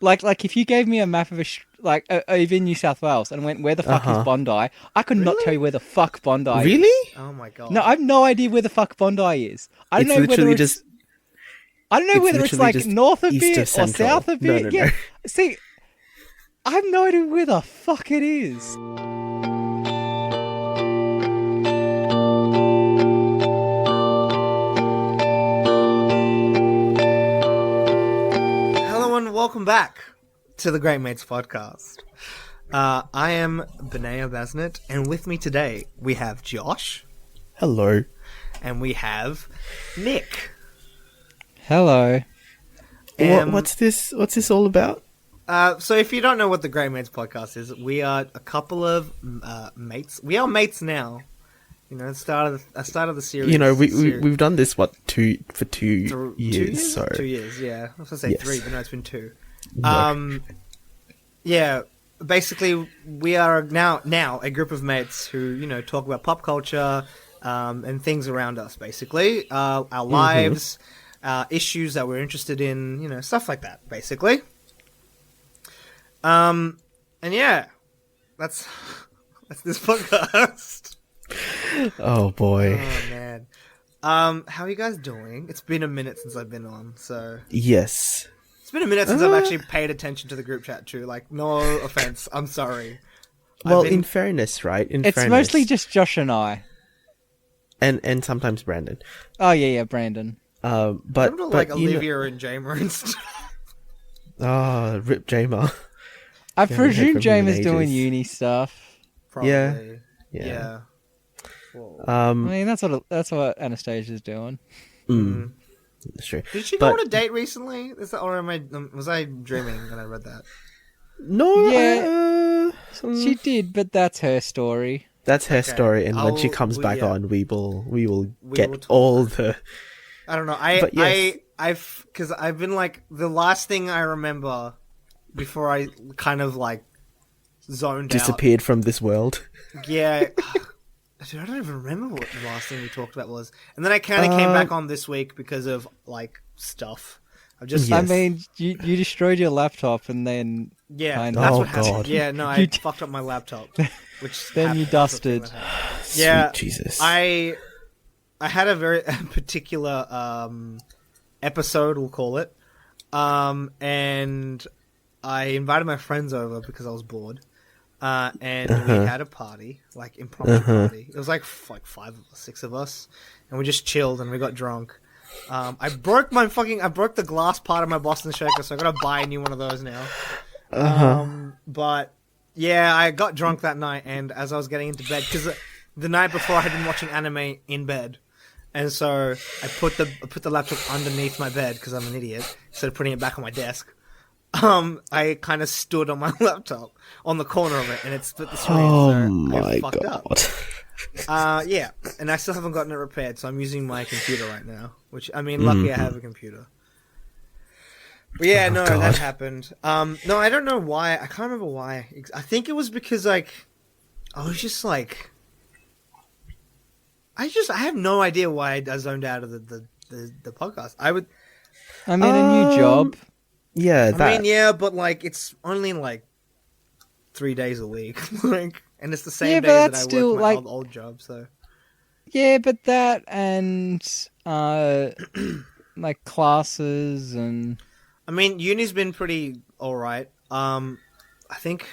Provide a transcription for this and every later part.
Like if you gave me a map of even New South Wales and went, where the fuck is Bondi? I could not tell Really? you where the fuck Bondi is. Really? Oh my No, god. I have no idea where the fuck Bondi is. It's literally just. I don't know It's whether it's literally like just north a east bit of or central. south a No, bit. no, Yeah. no. See, I have no idea where the fuck it is. Hello and welcome back to the Great Mates podcast. I am Binaya Basnet, and with me today we have Josh Hello. and we have Nick. Hello. What's this? What's this all about? So if you don't know what the Great Mates podcast is, we are a couple of mates. We are mates now. You know, I started the series. You know, we've done this for two Through years. 2 years? So 2 years, yeah. I was gonna say Yes. 3, but no, it's been 2. No. Yeah. Basically, we are now a group of mates who talk about pop culture and things around us. Basically, our lives, issues that we're interested in, stuff like that. Basically, and yeah, that's this podcast. Oh boy. Oh man. How are you guys doing? It's been a minute since I've been on, so Yes. it's been a minute since I've actually paid attention to the group chat too. Like, no offense, I'm sorry. Well, in fairness, right? It's mostly just Josh and I. and sometimes Brandon. Oh yeah, Brandon. But like you know- Olivia and Jamer and stuff. Rip Jamer. I Yeah, we heard presume from him in James is doing ages. uni stuff. Probably. Yeah. Yeah. Whoa. I mean, that's what Anastasia's doing. That's true. Did she go But- on a date recently? Or was I dreaming when I read that? No. Yeah. She did, but that's her story. That's her story, and when she I'll- comes we- back yeah. on, we will We get will talk. all the. I don't know. But yes. Because I've been like, the last thing I remember before I kind of like zoned Disappeared from this world. out. Yeah. Dude, I don't even remember what the last thing we talked about was. And then I kind of came back on this week because of like stuff. I've just Yes. I mean, you destroyed your laptop and then Yeah, kind of. that's Oh, what happened. God. Yeah, no, I You fucked up my laptop. Which Then you happened. That's the thing dusted. that happened. Sweet Yeah, Jesus. I had a very particular episode, we'll call it, and I invited my friends over because I was bored, and we had a party, like impromptu party. It was like 5 or 6 of us, and we just chilled and we got drunk. I broke the glass part of my Boston Shaker, so I gotta buy a new one of those now. But yeah, I got drunk that night, and as I was getting into bed, because the night before I had been watching anime in bed, and so I put the laptop underneath my bed because I'm an idiot, instead of putting it back on my desk. I kind of stood on my laptop on the corner of it, and it split the screen. Oh so I my fucked god. up. Yeah, and I still haven't gotten it repaired, so I'm using my computer right now. Which, I mean, lucky I have a computer. But yeah, no, God. that happened. No, I don't know why. I can't remember why. I think it was because, like, I was just like, I have no idea why I zoned out of the podcast. I mean, a new job. Yeah, I mean, yeah, but like, it's only like 3 days a week, like, and it's the same Yeah, but days that that's I still, work my like- old job. So Yeah, but that and like classes and I mean, uni's been pretty alright. I think,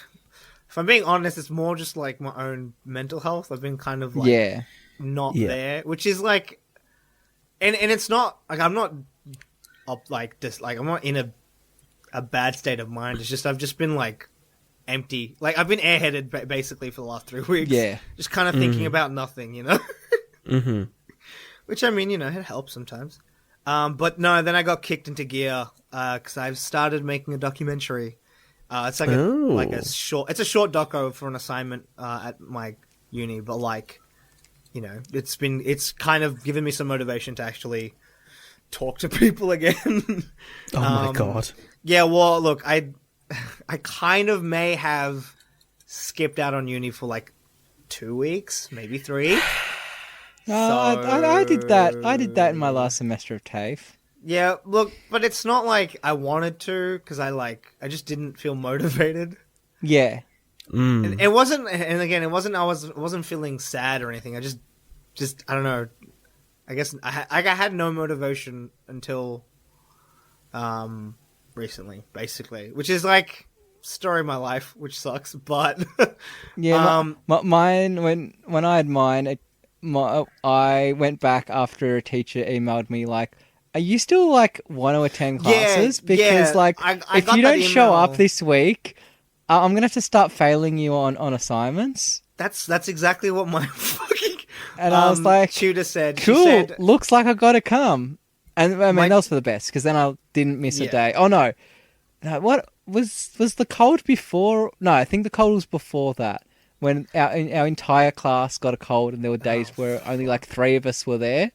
if I'm being honest, it's more just like my own mental health. I've been kind of like yeah. not Yeah. there, which is like, and it's not like I'm not up like this, like I'm not in a bad state of mind. It's just I've just been like empty, like I've been airheaded basically for the last 3 weeks. Yeah. just kind of thinking about nothing, Mm-hmm. Which, I mean, it helps sometimes. But no, then I got kicked into gear because I've started making a documentary. It's like it's a short doco for an assignment at my uni, but like, it's kind of given me some motivation to actually talk to people again. Oh my god. Yeah, well, look, I kind of may have skipped out on uni for like 2 weeks, maybe 3. I did that. I did that in my last semester of TAFE. Yeah, look, but it's not like I wanted to because I just didn't feel motivated. Yeah. And it wasn't, and again, it wasn't. I wasn't feeling sad or anything. I just I don't know. I guess I had no motivation until recently, basically, which is like story of my life, which sucks. But Yeah, mine when I had mine, I went back after a teacher emailed me like, "Are you still like want to attend classes? Because like I if got you that don't show up email. this week, I'm gonna have to start failing you on assignments." That's exactly what my fucking And I was like, tutor said. "Cool, She said, looks like I gotta come." And I mean My- that was for the best because then I didn't miss a Yeah. day. Oh no, no, what was the cold before? No, I think the cold was before that. When our entire class got a cold, and there were days where only like 3 of us were there.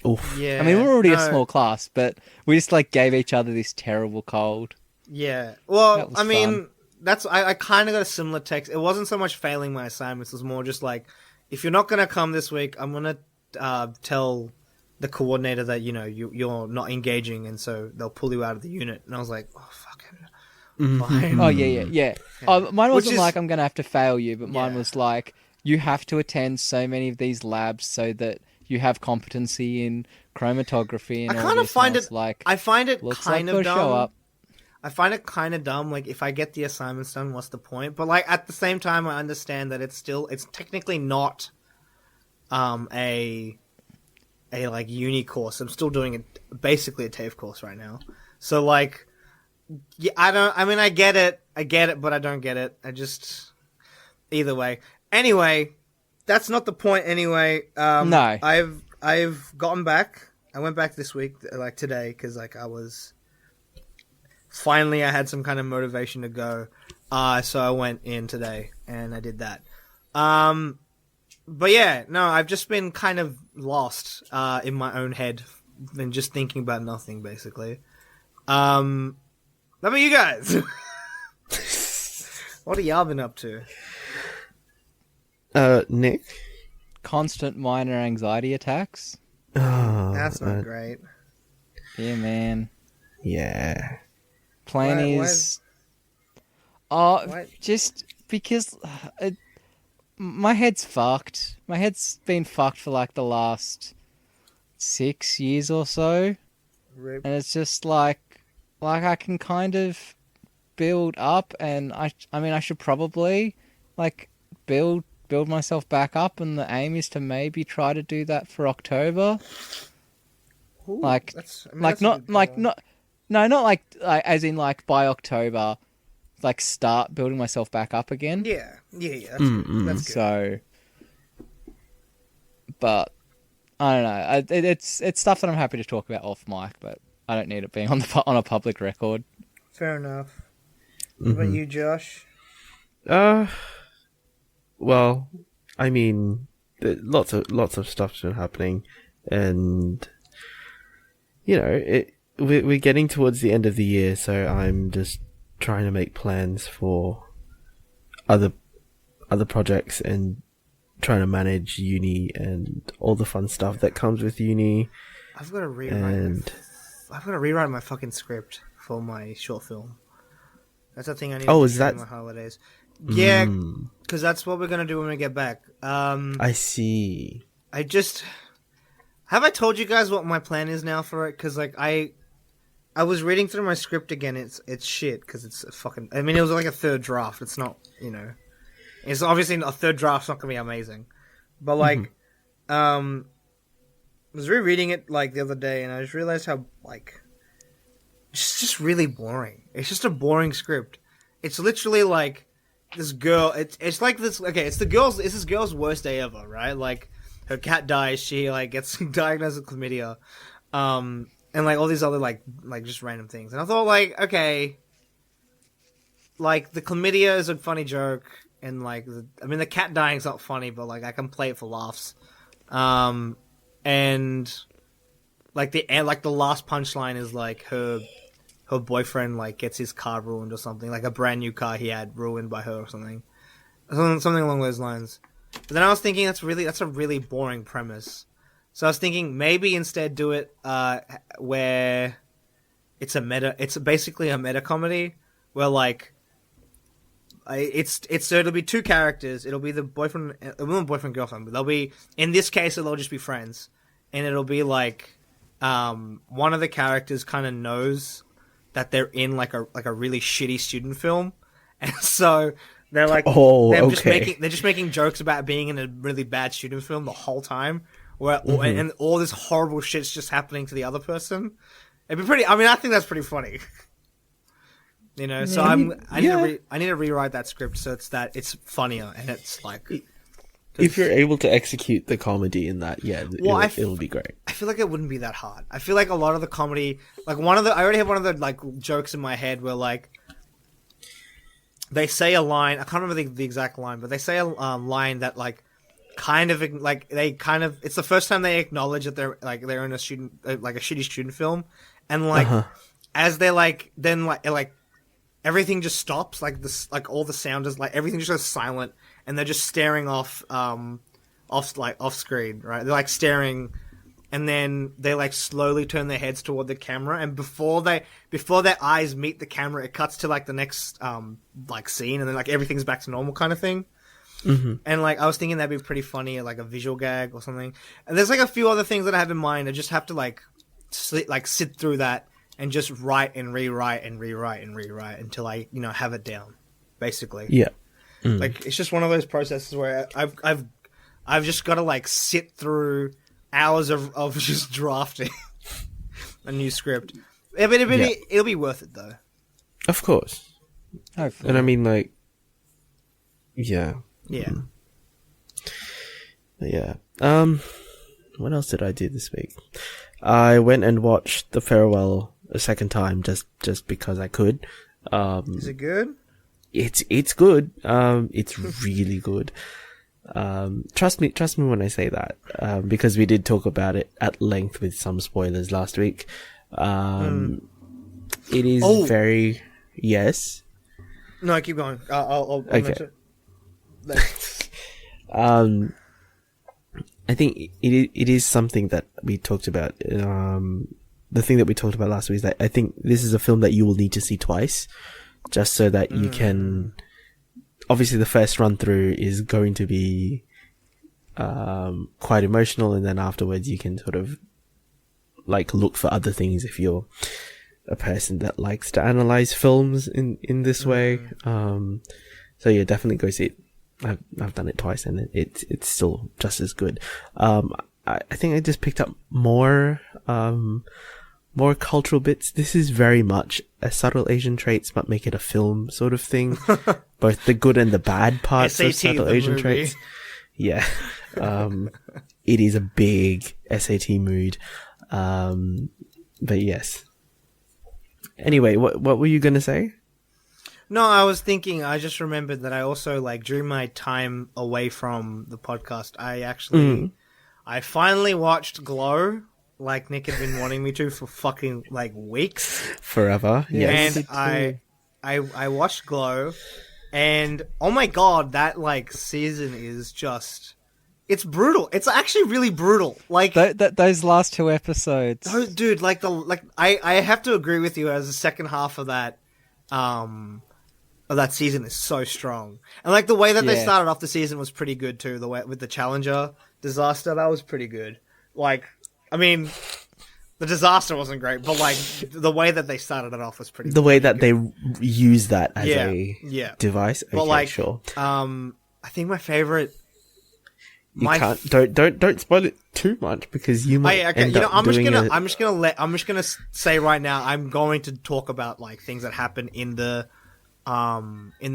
Oof. yeah. I mean, we were already a no, small class, but we just like gave each other this terrible cold. Yeah. Well, That was I mean, fun. that's I kind of got a similar text. It wasn't so much failing my assignments. It was more just like, if you're not gonna come this week, I'm gonna tell the coordinator that you're not engaging, and so they'll pull you out of the unit. And I was like, oh fucking fine. Oh yeah. Oh, mine Which wasn't is- like I'm gonna have to fail you, but mine Yeah. was like you have to attend so many of these labs so that you have competency in chromatography and I all kind of this. find And I was it. like, I find it looks like kind gotta of dumb. show up. I find it kind of dumb. Like, if I get the assignments done, what's the point? But like at the same time, I understand that it's technically not a like uni course. I'm still doing basically a TAFE course right now. So like, yeah, I mean, I get it, but I don't get it. Either way. Anyway, that's not the point. Anyway, No. I've gotten back. I went back this week, like today, because like finally I had some kind of motivation to go. So I went in today and I did that. But yeah, no, I've just been kind of lost in my own head and just thinking about nothing, basically. How about you guys? What have y'all been up to? Nick? Constant minor anxiety attacks. Oh, That's not great. Yeah, man. yeah. Plan Why- is, why- just because my head's fucked. My head's been fucked for like the last 6 years or so, Rip. and it's just like I can kind of build up, and I mean I should probably like build myself back up, and the aim is to maybe try to do that for October. Ooh, Like, that's a not good like goal. not like as in like by October, like start building myself back up again. Yeah. That's good. That's good. So, but I don't know. It's stuff that I'm happy to talk about off mic, but I don't need it being on a public record. Fair enough. What about you, Josh? Well, I mean, lots of stuff's been happening, and we're getting towards the end of the year, so I'm just trying to make plans for other projects and trying to manage uni and all the fun stuff that comes with uni. I've got to rewrite. And I've got to rewrite my fucking script for my short film. That's the thing I need. Oh, to is do that- during my holidays? Yeah, because that's what we're gonna do when we get back. I see. I just have I told you guys what my plan is now for it? Because like I was reading through my script again. It's shit because it's a fucking. I mean, it was like a third draft. It's not. It's obviously a third draft's not gonna be amazing, but like, I was rereading it like the other day, and I just realized how like, it's just really boring. It's just a boring script. It's literally like this girl. It's like this. Okay, it's this girl's worst day ever, right? Like, her cat dies. She like gets diagnosed with chlamydia, and like all these other like just random things. And I thought like, okay, like the chlamydia is a funny joke, and like I mean the cat dying's not funny, but like I can play it for laughs. And like the last punchline is like her boyfriend like gets his car ruined or something, like a brand new car he had ruined by her or something along those lines. But then I was thinking that's a really boring premise. So I was thinking maybe instead do it where it's basically a meta comedy where like so it'll be two characters. It'll be the boyfriend, girlfriend. But they'll be, in this case, they'll just be friends, and it'll be like one of the characters kind of knows that they're in like a really shitty student film, and so they're like, they're just making jokes about being in a really bad student film the whole time, and all this horrible shit's just happening to the other person. It'd be pretty. I mean, I think that's pretty funny. You know, so I need to rewrite that script so it's funnier and it's like. If you're able to execute the comedy in that, it'll be great. I feel like it wouldn't be that hard. I feel like a lot of the comedy, like I already have one of the like jokes in my head where like they say a line. I can't remember the exact line, but they say a line that like kind of like it's the first time they acknowledge that they're in a student like a shitty student film, and like as they're like then like everything just stops, like this, like all the sound is like everything just goes silent, and they're just staring off screen, right? They're like staring, and then they like slowly turn their heads toward the camera, and before their eyes meet the camera, it cuts to like the next like scene, and then like everything's back to normal kind of thing. Mm-hmm. And like I was thinking that'd be pretty funny, like a visual gag or something. And there's like a few other things that I have in mind. I just have to like sit through that. And just write and rewrite until I, have it down, basically. Yeah. Like it's just one of those processes where I've just got to like sit through hours of just drafting a new script. It'll be worth it though. Of course. Hopefully. And I mean, like, yeah. Yeah. Yeah. What else did I do this week? I went and watched The Farewell a second time just because I could. Is it good? It's good. It's really good. Trust me when I say that. Because we did talk about it at length with some spoilers last week. It is very yes. No, keep going. I'll okay. I think it is something that we talked about. The thing that we talked about last week is that I think this is a film that you will need to see twice, just so that you can. Obviously, the first run through is going to be quite emotional, and then afterwards you can sort of like look for other things if you're a person that likes to analyze films in this way. So yeah, definitely go see it. I've done it twice, and it's still just as good. I think I just picked up more cultural bits. This is very much a subtle Asian traits, but make it a film sort of thing. Both the good and the bad parts SAT, of subtle Asian movie. traits. Yeah. It is a big SAT mood. But yes. Anyway, what were you gonna say? No, I was thinking, I just remembered that I also, like, during my time away from the podcast, I finally watched Glow, like Nick had been wanting me to for fucking, like, weeks. Forever, yes. And I watched Glow, and, oh my god, that, like, season is just... It's brutal. It's actually really brutal. Like those last two episodes. Oh, dude, I have to agree with you as the second half of that season is so strong. And like the way that they started off the season was pretty good too. The way with the Challenger disaster, that was pretty good. Like, I mean, the disaster wasn't great, but like the way that they started it off was pretty. The way that they use that as a device. Okay, but like, sure. I think my favorite. Don't spoil it too much because you might. I'm just gonna say right now. I'm going to talk about like things that happen in the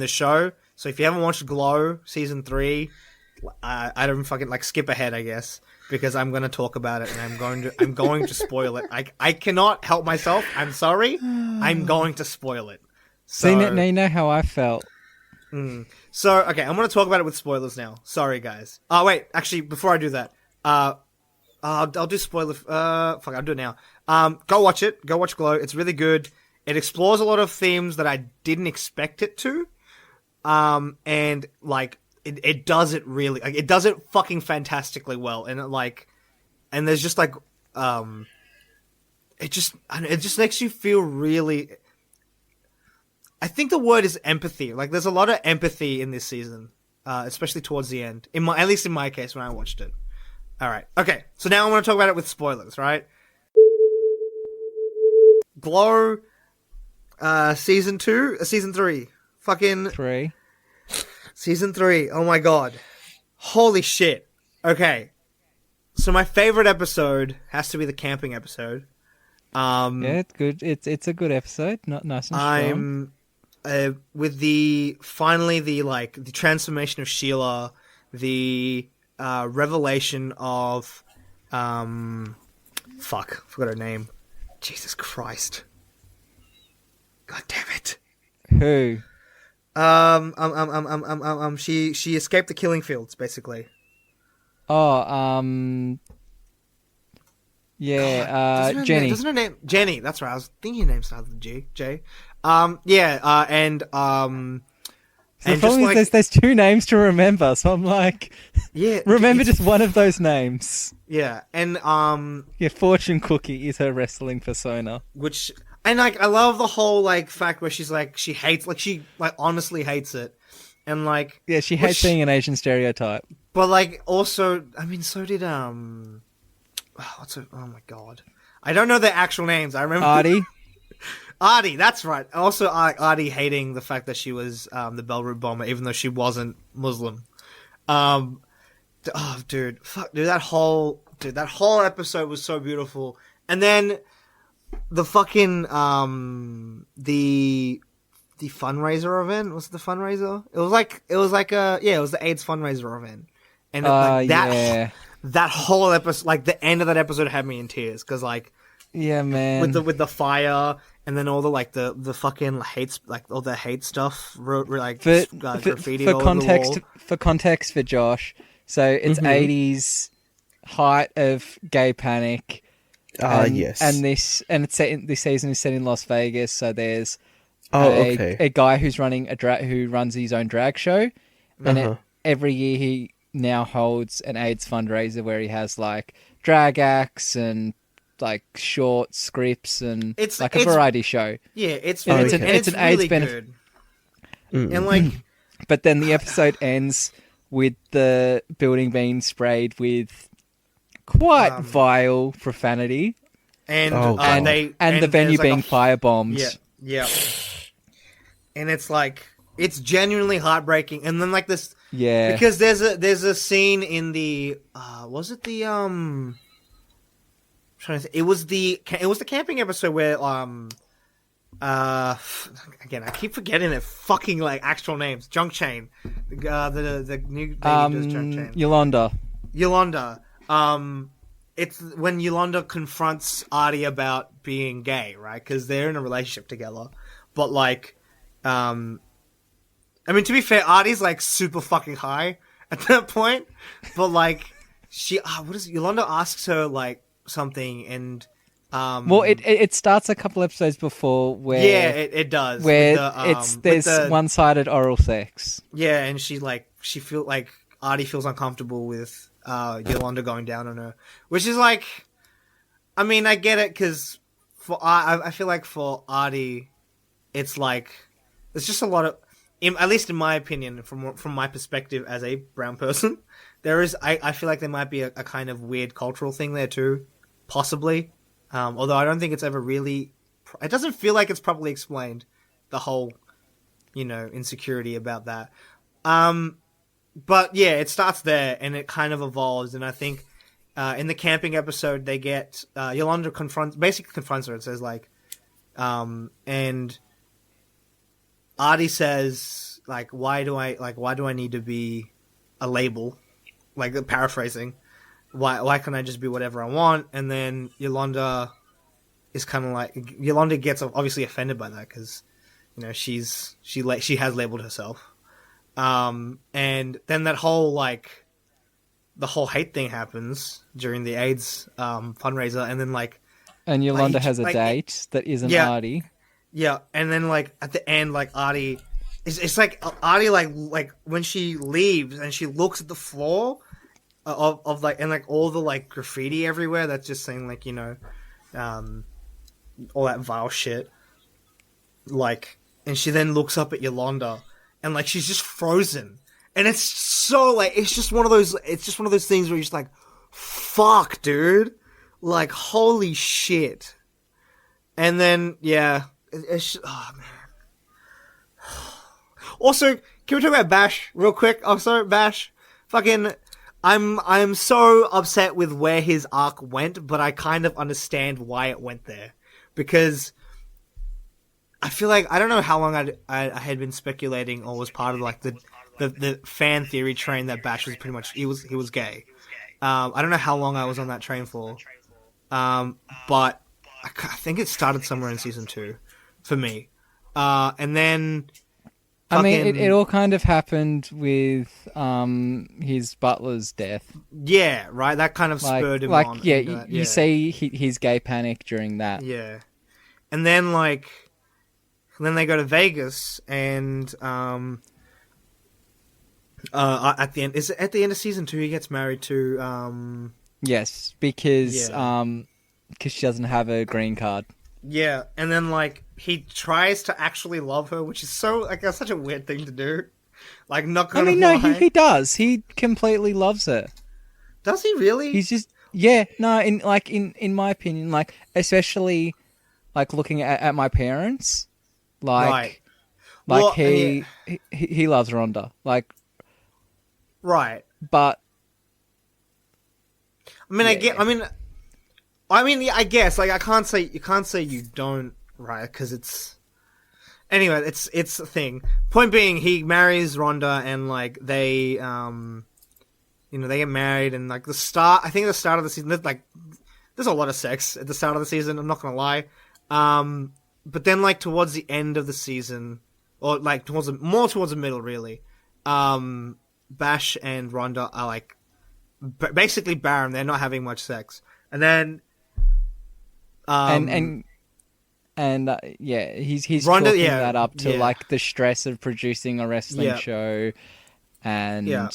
show. So if you haven't watched Glow season 3, I don't fucking like skip ahead, I guess, because I'm going to talk about it and I'm going to spoil it. I cannot help myself. I'm sorry. I'm going to spoil it. So, See, now you know how I felt. So, okay, I'm going to talk about it with spoilers now. Sorry, guys. Oh, wait, actually, before I do that, I'll do spoiler. I'll do it now. Go watch it. Go watch Glow. It's really good. It explores a lot of themes that I didn't expect it to. And, like, it does it really, like, it does it fucking fantastically well. And, and there's just like it just makes you feel really. I think the word is empathy. Like, there's a lot of empathy in this season, especially towards the end. At least in my case, when I watched it. All right, okay. So now I want to talk about it with spoilers, right? Glow, season 3, fucking 3. season 3. Oh my god, holy shit. Okay, so my favorite episode has to be the camping episode. Yeah, it's good. It's a good episode. Not nice and strong. With the transformation of Sheila, the revelation of forgot her name. Jesus Christ. God damn it. Who? She escaped the killing fields, basically. Oh, yeah, Jenny. Doesn't her name Jenny? That's right. I was thinking her name started with J. And So the and problem just is like, there's 2 names to remember, so I'm like, yeah, remember just one of those names. yeah, and Yeah, Fortune Cookie is her wrestling persona. which and like I love the whole like fact where she's like she honestly hates it, and like Yeah, she hates being an Asian stereotype. but like also I mean so did oh my god, I don't know their actual names. I remember Artie, that's right. Also, Artie hating the fact that she was the Beirut bomber, even though she wasn't Muslim. Dude, that whole episode was so beautiful. And then the fucking the fundraiser event. Was it the fundraiser? It was the AIDS fundraiser event. And that whole episode, like the end of that episode, had me in tears because like. Yeah, man. With the fire and then all the like the fucking hates, like all the hate stuff, graffiti all over the wall. For context for Josh, so it's 80s height of gay panic. Yes. And this season is set in Las Vegas. So there's okay. a guy who's running who runs his own drag show, and every year he now holds an AIDS fundraiser where he has like drag acts and like short scripts and it's a variety show. Yeah, it's an really AIDS benefit. And like, but then the episode ends with the building being sprayed with quite vile profanity, and the venue being firebombed. Yeah. And it's like it's genuinely heartbreaking. And then like this, because there's a scene in the was it the it was the camping episode where again I keep forgetting their fucking like actual names. Junk Chain, the new lady does Junk Chain. Yolanda. It's when Yolanda confronts Artie about being gay, right? Because they're in a relationship together. But like, I mean, to be fair, Artie's like super fucking high at that point. But like, Yolanda asks her like something, and well, it starts a couple episodes before where it does where there's one-sided oral sex. Yeah, and she feels like Artie feels uncomfortable with Yolanda going down on her, which is like, I mean, I get it because I feel like for Artie, it's like there's just a lot of, at least in my opinion, from my perspective as a brown person, I feel like there might be a kind of weird cultural thing there too. Possibly, although I don't think it's ever really. It doesn't feel like it's properly explained. The whole, insecurity about that. But yeah, it starts there and it kind of evolves. And I think in the camping episode, they get Yolanda basically confronts her and says like, and Artie says like, why do I need to be a label? Like paraphrasing. Why can't I just be whatever I want? And then Yolanda is kind of like Yolanda gets obviously offended by that because she has labeled herself, and then that whole like the whole hate thing happens during the AIDS fundraiser, and then and Yolanda has a date that isn't Artie. Yeah, and then like at the end, like Artie, it's like Artie like when she leaves and she looks at the floor. of like, and like all the like graffiti everywhere that's just saying like, um, all that vile shit. Like, and she then looks up at Yolanda, and like she's just frozen, and it's so like it's just one of those things where you're just like, fuck, dude, like holy shit. And then yeah, it's just, oh man. Also, can we talk about Bash real quick? Oh, sorry, Bash. Fucking, I'm so upset with where his arc went, but I kind of understand why it went there, because I feel like I don't know how long I had been speculating or was part of like the fan theory train that Bash was pretty much he was gay. I don't know how long I was on that train for, but I think it started somewhere in season 2 for me, and then. I mean, it all kind of happened with his butler's death. Yeah, right. That kind of spurred him on. Yeah, you see his gay panic during that. Yeah, and then then they go to Vegas, and at the end, is it at the end of season 2 he gets married to Yes, because she doesn't have a green card. Yeah, and then like he tries to actually love her, which is so like that's such a weird thing to do. Like not gonna no, he does. He completely loves her. Does he really? He's just in my opinion, like especially like looking at my parents, like he loves Rhonda, like right. But I mean, I guess like you can't say you don't, right? Because it's anyway, it's a thing. Point being, he marries Rhonda, and like they they get married, and like I think the start of the season, there's a lot of sex at the start of the season. I'm not gonna lie, but then like towards the end of the season, or like towards the middle, really, Bash and Rhonda are like basically barren. They're not having much sex, and then. He's Rhonda, chalking that up to like the stress of producing a wrestling show, and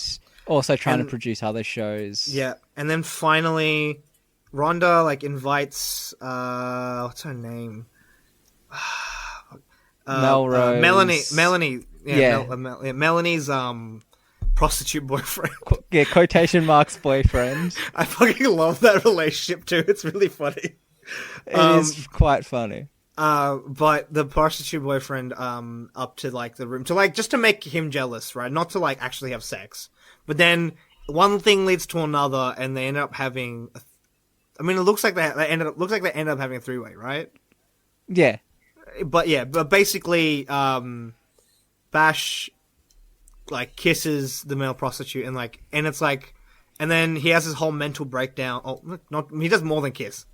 also trying to produce other shows. Yeah, and then finally, Rhonda like invites what's her name? Melrose. Melanie. Melanie's prostitute boyfriend. Yeah, quotation marks boyfriend. I fucking love that relationship too. It's really funny. It is quite funny. But the prostitute boyfriend up to like the room to like just to make him jealous, right? Not to like actually have sex. But then one thing leads to another, and they end up having. It looks like they ended up having a 3-way, right? Yeah. But basically, Bash like kisses the male prostitute, and it's like, and then he has his whole mental breakdown. Oh, he does more than kiss.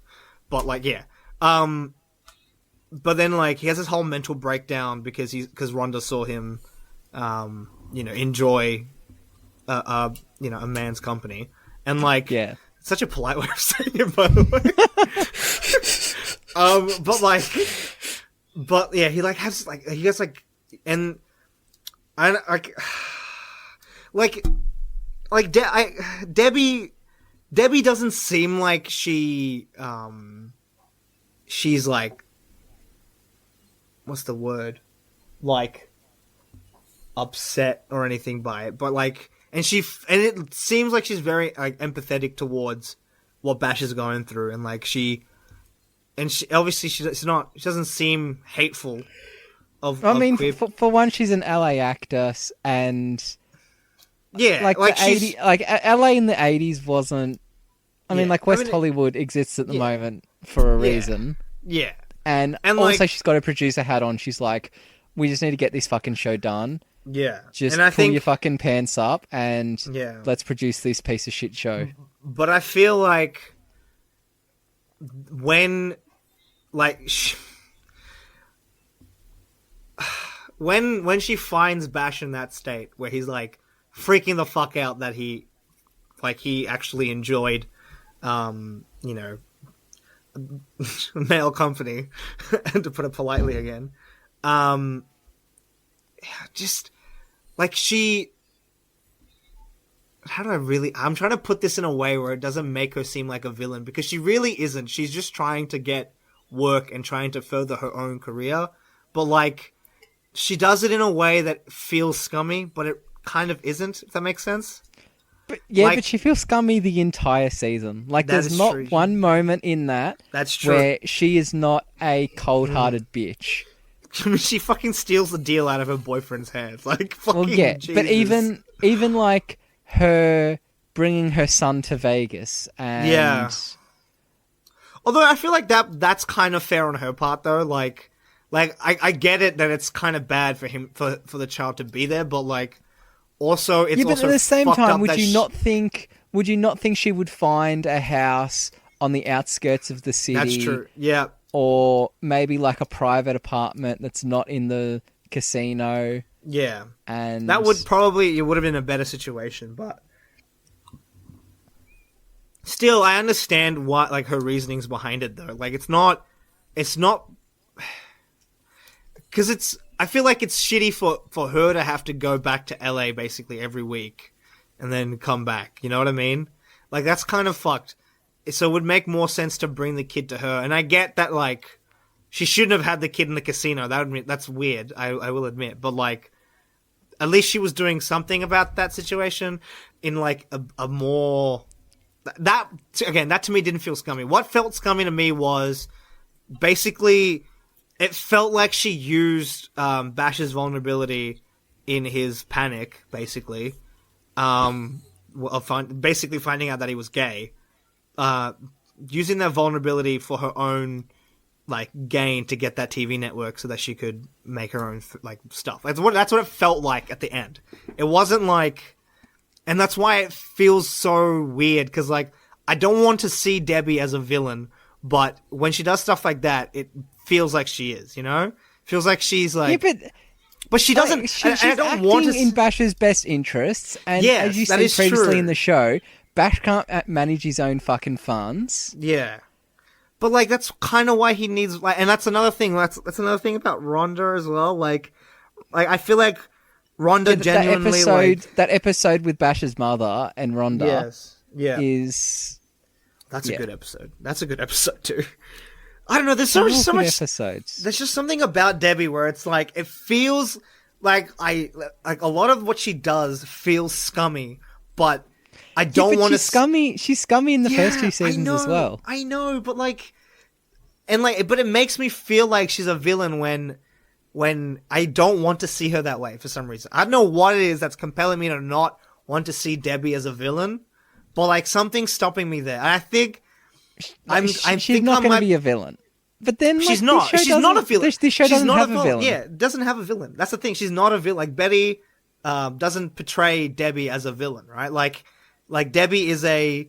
But like, yeah. But then like he has this whole mental breakdown because Rhonda saw him, enjoy, a man's company, and like, yeah, such a polite way of saying it, by the way. But yeah, he like has like he gets like, and I like Debbie doesn't seem like she's like, what's the word? Like upset or anything by it, but like, and it seems like she's very like empathetic towards what Bash is going through, and like she obviously she doesn't seem hateful for one, she's an LA actor, and yeah, like the 80s, like LA in the 80s wasn't. West Hollywood exists at the moment for a reason. Yeah. And also like, she's got a producer hat on. She's like, we just need to get this fucking show done. Yeah. Just pull your fucking pants up and let's produce this piece of shit show. But I feel like when when she finds Bash in that state where he's like freaking the fuck out that he actually enjoyed male company, to put it politely again. Just like how do I really? I'm trying to put this in a way where it doesn't make her seem like a villain because she really isn't. She's just trying to get work and trying to further her own career, but like she does it in a way that feels scummy, but it kind of isn't. If that makes sense. But yeah, Like, but she feels scummy the entire season. Like, That there's is not true. one moment in that That's true. where she is not a cold-hearted bitch. I mean, she fucking steals the deal out of her boyfriend's hands. Like, fucking Well, yeah, Jesus. but even like her bringing her son to Vegas and Yeah. Although I feel like that's kind of fair on her part, though. Like I get it that it's kind of bad for him for the child to be there, but like also it's yeah, but also at the same fucked time, up would that you not think? Would you not think she would find a house on the outskirts of the city? That's true. Yeah. Or maybe like a private apartment that's not in the casino. Yeah. And That would probably, it would have been a better situation, but still, I understand what, like, her reasonings behind it, though. Like, it's not, because I feel like it's shitty for her to have to go back to LA basically every week and then come back. You know what I mean? Like, that's kind of fucked. So it would make more sense to bring the kid to her. And I get that, like, she shouldn't have had the kid in the casino. That's weird, I will admit. But, like, at least she was doing something about that situation in, like, a more... That to me didn't feel scummy. What felt scummy to me was basically... It felt like she used Bash's vulnerability in his panic, basically. Basically finding out that he was gay. Using that vulnerability for her own like gain to get that TV network so that she could make her own like stuff. That's what it felt like at the end. It wasn't like, and that's why it feels so weird because like I don't want to see Debbie as a villain, but when she does stuff like that, it feels like she is. You know, feels like she's like. Yeah, but she doesn't. Like, she's I don't acting want to in Bash's best interests, and Yes, as you that said is previously true. in the show, Bash can't manage his own fucking funds. Yeah. But like that's kind of why he needs like, and that's another thing. That's another thing about Rhonda as well. Like I feel like Rhonda genuinely that episode with Bash's mother and Rhonda yes, yeah, is that's a good episode. That's a good episode too. I don't know. There's so much episodes. There's just something about Debbie where it's like it feels like a lot of what she does feels scummy, but I don't want to. She's scummy in the first two seasons as well. I know, but like, but it makes me feel like she's a villain when I don't want to see her that way for some reason. I don't know what it is that's compelling me to not want to see Debbie as a villain, but like something's stopping me there. And I think she's not going to be a villain. But then she's not. She's not a villain. This show doesn't have a villain. Yeah, it doesn't have a villain. That's the thing. She's not a villain. Like Betty doesn't portray Debbie as a villain, right? Like Debbie is I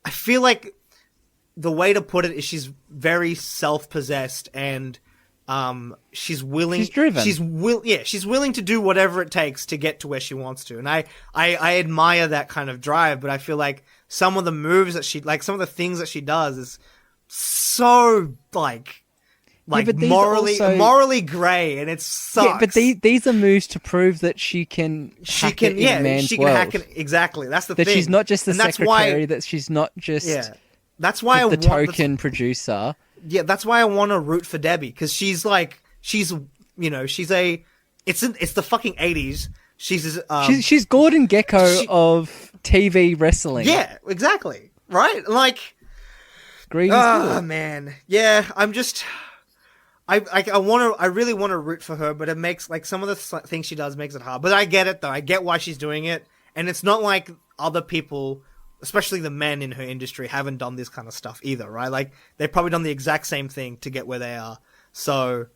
feel like the way to put it is she's very self-possessed and she's willing. She's driven. She's willing to do whatever it takes to get to where she wants to. And I admire that kind of drive, but I feel like some of the moves that some of the things that she does is so morally grey, and it sucks. Yeah, but these are moves to prove that she can hack it in a man's world. Hack it, exactly. That's the that thing. She's not just the And that's secretary. why, that she's not just that's why the token producer. Yeah, that's why I want to root for Debbie because she's the fucking 80s. She's Gordon Gekko of TV wrestling. Yeah, exactly. Right? Like green is good. Man. Yeah, I'm just I really want to root for her, but it makes like some of the things she does makes it hard. But I get it though. I get why she's doing it, and it's not like other people, especially the men in her industry, haven't done this kind of stuff either, right? Like they've probably done the exact same thing to get where they are. So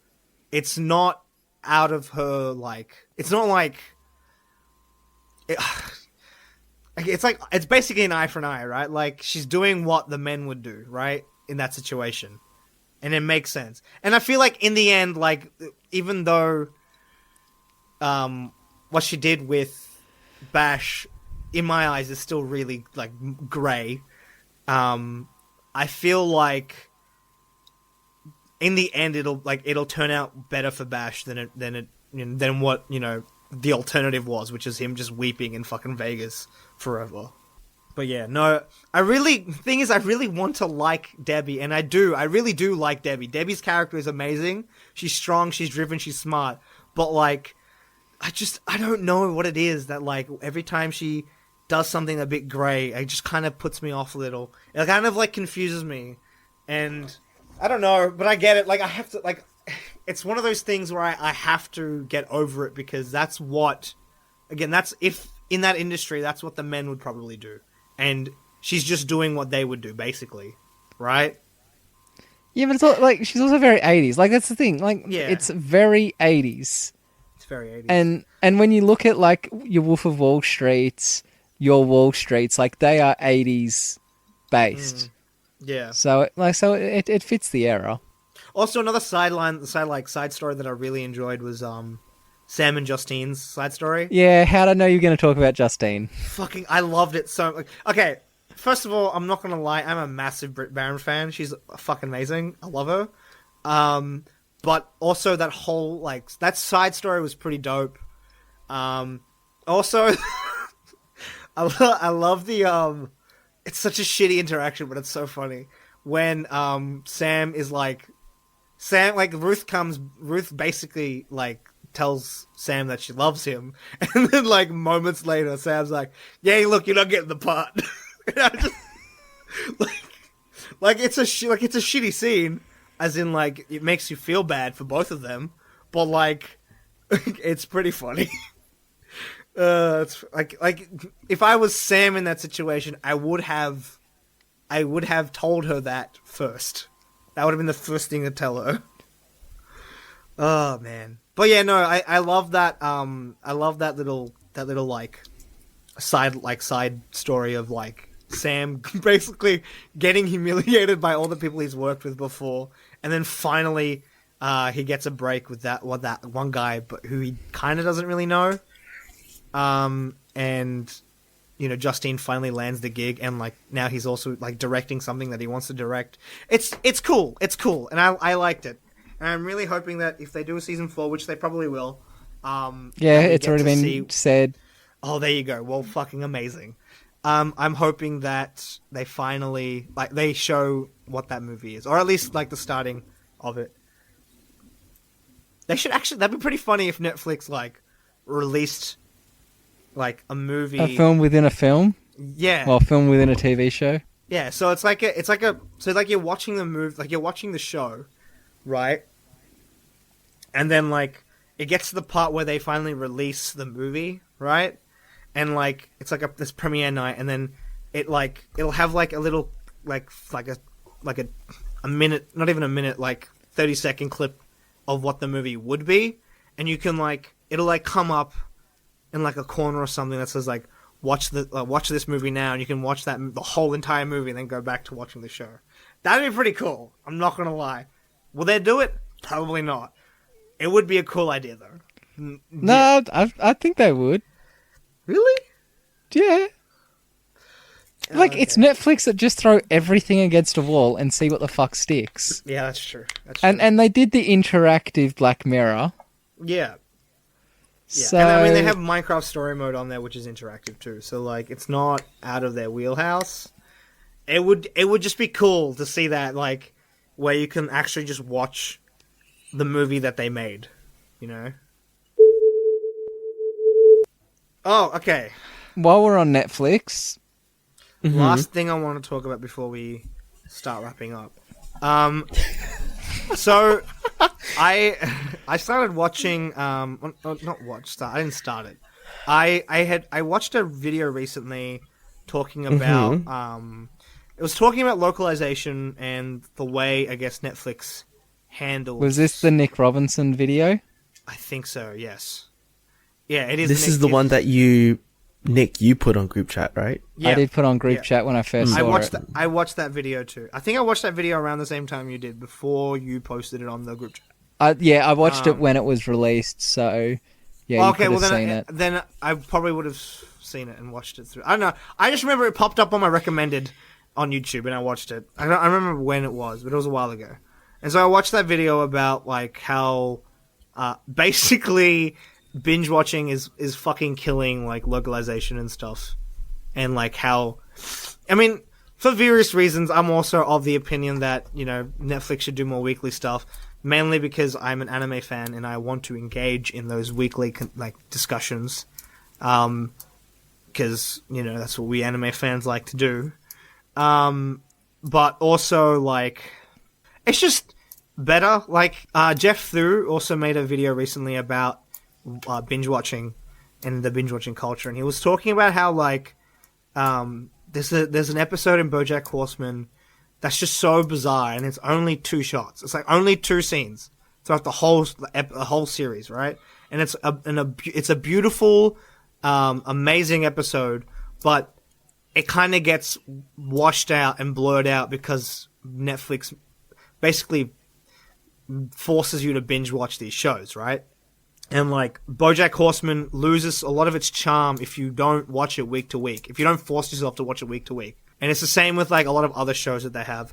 it's not out of her it's not like it's basically an eye for an eye, right? Like she's doing what the men would do, right? In that situation. And it makes sense. And I feel like in the end, like, even though what she did with Bash, in my eyes, is still really, like, grey, I feel like in the end it'll turn out better for Bash than what, the alternative was, which is him just weeping in fucking Vegas forever. But yeah, no, I really want to like Debbie, and I do. I really do like Debbie. Debbie's character is amazing. She's strong, she's driven, she's smart. But like, I don't know what it is that like every time she does something a bit grey, it just kind of puts me off a little. It kind of like confuses me, and I don't know, but I get it. Like I have to like, it's one of those things where I have to get over it because that's what, again, that's if in that industry, that's what the men would probably do. And she's just doing what they would do, basically, right? Yeah, but it's all, like she's also very 80s. Like that's the thing. Like it's very 80s. It's very 80s. And when you look at like your Wolf of Wall Streets, your Wall Streets, like they are 80s based. Yeah. So it fits the era. Also, another side story that I really enjoyed was Sam and Justine's side story. Yeah, how'd I know you were going to talk about Justine? Fucking, I loved it so much. Okay, first of all, I'm not going to lie, I'm a massive Britt Baron fan. She's fucking amazing. I love her. But also that whole, like, that side story was pretty dope. Also, I love the, it's such a shitty interaction, but it's so funny. When, Sam, like, Ruth basically, like, tells Sam that she loves him, and then like moments later, Sam's like, "Yeah, look, you're not getting the part." And I just like it's a shitty scene, as in like it makes you feel bad for both of them, but like it's pretty funny. It's like if I was Sam in that situation, I would have told her that first. That would have been the first thing to tell her. Oh man. But yeah, no, I love that. I love that little like side story of like Sam basically getting humiliated by all the people he's worked with before, and then finally he gets a break with that one guy, but who he kind of doesn't really know. And you know, Justine finally lands the gig, and like now he's also like directing something that he wants to direct. It's cool, and I liked it. And I'm really hoping that if they do a season 4, which they probably will, it's already been said. Oh, there you go. Well, fucking amazing. I'm hoping that they finally they show what that movie is, or at least like the starting of it. They should actually. That'd be pretty funny if Netflix like released like a movie, a film within a film. Yeah, well, a film within a TV show. Yeah, so it's like you're watching the movie, like you're watching the show, right? And then, like, it gets to the part where they finally release the movie, right? And, like, it's like this premiere night, and then it'll have, like, a little, like a minute, not even a minute, like, 30-second clip of what the movie would be. And you can, like, it'll, like, come up in, like, a corner or something that says, like, watch this movie now, and you can watch the whole entire movie and then go back to watching the show. That'd be pretty cool. I'm not gonna lie. Will they do it? Probably not. It would be a cool idea, though. No, I think they would. Really? Yeah. Like, it's Netflix that just throw everything against a wall and see what the fuck sticks. Yeah, that's true. And they did the interactive Black Mirror. Yeah. So... And I mean, they have Minecraft Story Mode on there, which is interactive too. So, like, it's not out of their wheelhouse. It would just be cool to see that, like, where you can actually just watch the movie that they made, you know? Oh, okay. While we're on Netflix... Last thing I want to talk about before we start wrapping up. So, I started watching, I didn't start it. I watched a video recently talking about, it was talking about localization and the way, I guess, Netflix handles... Was this the Nick Robinson video? I think so, yes. Yeah, it is. This is the one that Nick, you put on group chat, right? Yeah. I did put on group chat when I first saw it. I watched that video too. I think I watched that video around the same time you did, before you posted it on the group chat. I watched it when it was released, so yeah, you could have seen it. Then I probably would have seen it and watched it through. I don't know. I just remember it popped up on my recommended on YouTube, and I watched it. I remember when it was, but it was a while ago. And so I watched that video about like how basically binge watching is fucking killing like localization and stuff, and like how, I mean, for various reasons, I'm also of the opinion that, you know, Netflix should do more weekly stuff, mainly because I'm an anime fan and I want to engage in those weekly like discussions, because, you know, that's what we anime fans like to do. But also like, it's just better. Like, Jeff Thu also made a video recently about binge watching and the binge watching culture, and he was talking about how like there's an episode in BoJack Horseman that's just so bizarre, and it's only 2 shots. It's like only 2 scenes throughout the whole series, right? And it's a beautiful, amazing episode, but it kind of gets washed out and blurred out because Netflix basically forces you to binge watch these shows, right? And like BoJack Horseman loses a lot of its charm if you don't watch it week to week. If you don't force yourself to watch it week to week. And it's the same with like a lot of other shows that they have.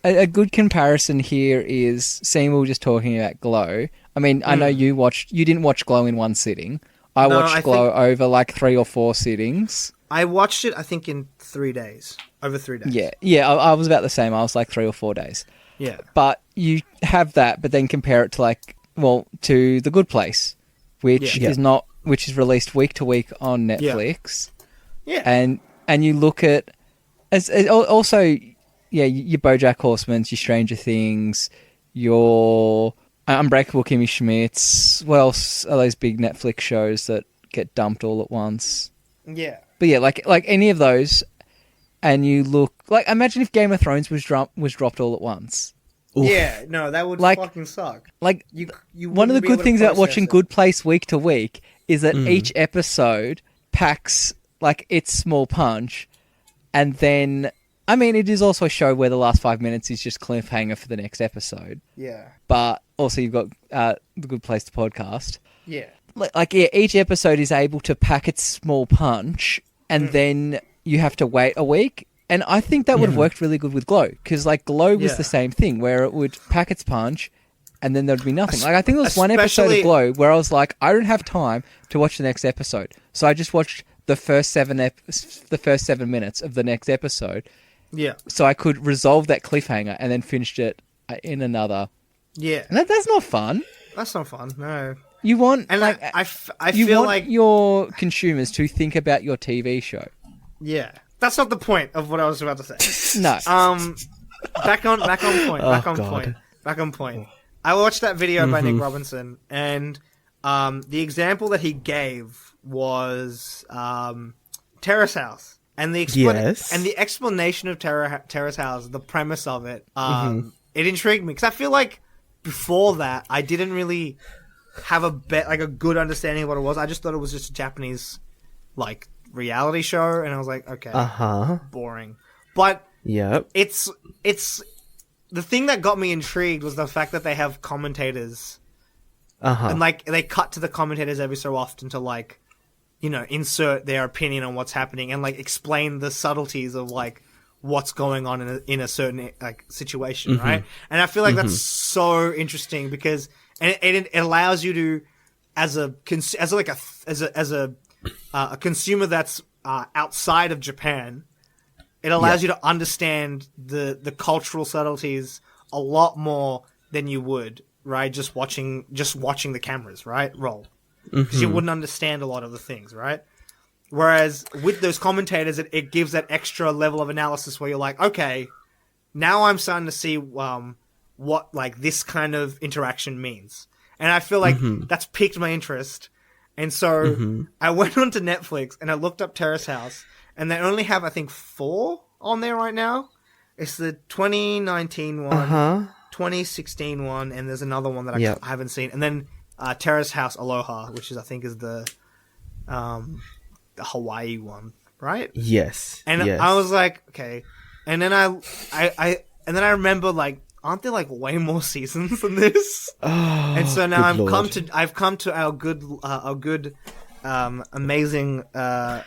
A good comparison here is, seeing we were just talking about Glow. I mean, I know you didn't watch Glow in one sitting. I watched Glow over like 3 or 4 sittings. I watched it, I think, in 3 days. Over 3 days. Yeah. I was about the same. I was like 3 or 4 days. Yeah. But you have that, but then compare it to like, well, to The Good Place, which is released week to week on Netflix. Yeah. And you look at also, your BoJack Horseman, your Stranger Things, your Unbreakable Kimmy Schmidt's. What else are those big Netflix shows that get dumped all at once? Yeah. But yeah, like any of those, and you look like, imagine if Game of Thrones was dropped all at once. Oof. Yeah, no, that would fucking suck. Like, you one of the good things about watching Good Place week to week is that each episode packs like its small punch, and then, I mean, it is also a show where the last 5 minutes is just cliffhanger for the next episode. Yeah. But also you've got The Good Place, the podcast. Yeah. Each episode is able to pack its small punch, and then you have to wait a week. And I think that would have worked really good with Glow, because like Glow was the same thing, where it would pack its punch, and then there'd be nothing. Like, I think there was one episode of Glow where I was like, I don't have time to watch the next episode, so I just watched the first 7 minutes of the next episode. Yeah. So I could resolve that cliffhanger and then finished it in another. Yeah. And that's not fun. That's not fun. No. You want, and like, I you feel want like your consumers to think about your TV show. Yeah. That's not the point of what I was about to say. No. Back on point. I watched that video by Nick Robinson, and the example that he gave was Terrace House, and the explanation of Terrace House, the premise of it. It intrigued me because I feel like before that I didn't really have a good understanding of what it was. I just thought it was just a Japanese like reality show, and I was like, okay, boring. But it's the thing that got me intrigued was the fact that they have commentators, and like they cut to the commentators every so often to like, you know, insert their opinion on what's happening and like explain the subtleties of like what's going on in a certain like situation, right? And I feel like that's so interesting because it allows you to, as a consumer that's outside of Japan, it allows you to understand the cultural subtleties a lot more than you would, right? Just watching the cameras, right, roll, because you wouldn't understand a lot of the things, right? Whereas with those commentators, it gives that extra level of analysis where you're like, okay, now I'm starting to see what like this kind of interaction means, and I feel like that's piqued my interest. And so I went onto Netflix and I looked up Terrace House, and they only have, I think, 4 on there right now. It's the 2019 one, 2016 one, and there's another one that I haven't seen. And then Terrace House Aloha, which is, I think, is the Hawaii one, right? Yes. And I was like, okay. And then I remember, like, aren't there like way more seasons than this? And so now I've come to our good amazing dad,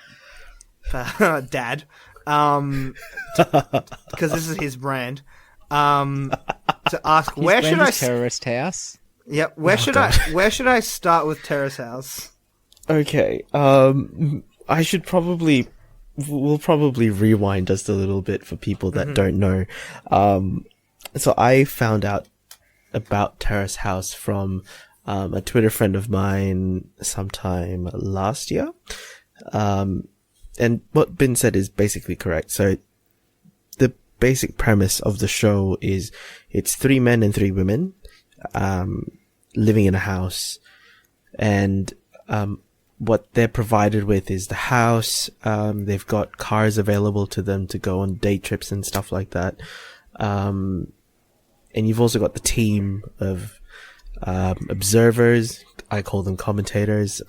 because this is his brand, to ask, where should I Terrorist House? Yep. God. Where should I start with Terrace House? Okay. I should probably we'll probably rewind just a little bit for people that don't know. So I found out about Terrace House from a Twitter friend of mine sometime last year. And what Ben said is basically correct. So the basic premise of the show is it's 3 men and 3 women living in a house, and what they're provided with is the house. They've got cars available to them to go on day trips and stuff like that. And you've also got the team of observers. I call them commentators.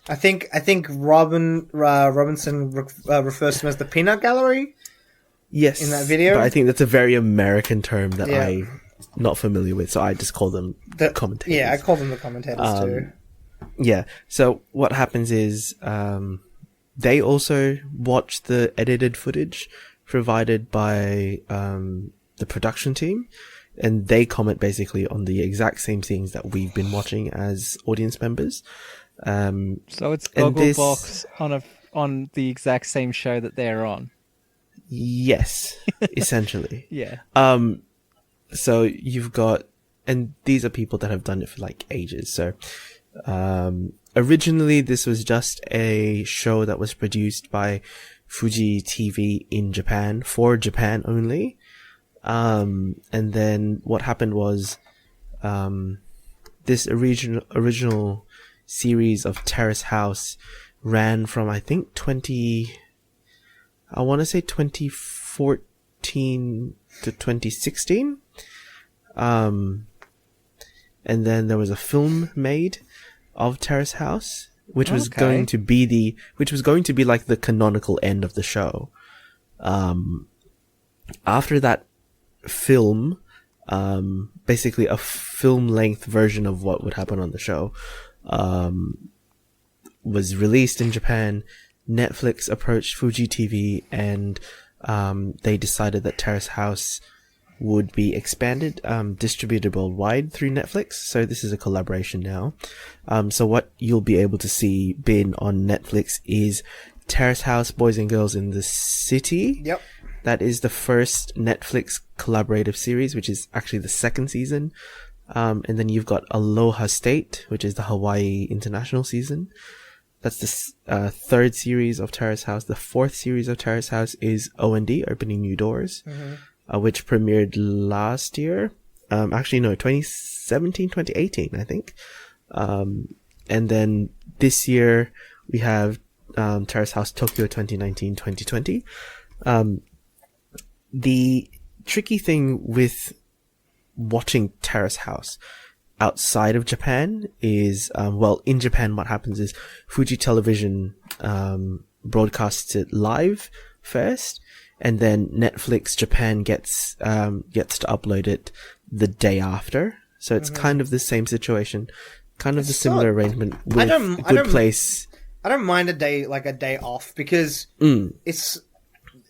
I think Robinson refers to them as the peanut gallery. Yes, in that video. but I think that's a very American term that Yeah. I'm not familiar with, so I just call them commentators. Yeah, I call them the commentators too. Yeah. So what happens is they also watch the edited footage provided by the production team, and they comment basically on the exact same things that we've been watching as audience members. So it's And this- Gogglebox on the exact same show that they're on. Yes, essentially. Yeah. So you've got, and these are people that have done it for like ages. So, originally this was just a show that was produced by Fuji TV in Japan for Japan only. And then what happened was, this original series of Terrace House ran from, I think, 2014 to 2016. And then there was a film made of Terrace House, which was Okay. going to be like the canonical end of the show. After that film, basically a film length version of what would happen on the show, was released in Japan. Netflix approached Fuji TV, and they decided that Terrace House would be expanded, distributed worldwide through Netflix. So this is a collaboration now. So what you'll be able to see being on Netflix is Terrace House Boys and Girls in the City. Yep. That is the first Netflix collaborative series, which is actually the 2nd season. And then you've got Aloha State, which is the Hawaii International season. That's the 3rd series of Terrace House. The 4th series of Terrace House is O&D, Opening New Doors, which premiered last year. 2017, 2018, I think. And then this year we have Terrace House Tokyo 2019, 2020. The tricky thing with watching Terrace House outside of Japan is, in Japan, what happens is Fuji Television broadcasts it live first, and then Netflix Japan gets to upload it the day after. So it's kind of the same situation, kind of the similar arrangement with Good Place. I don't mind a day off, because it's,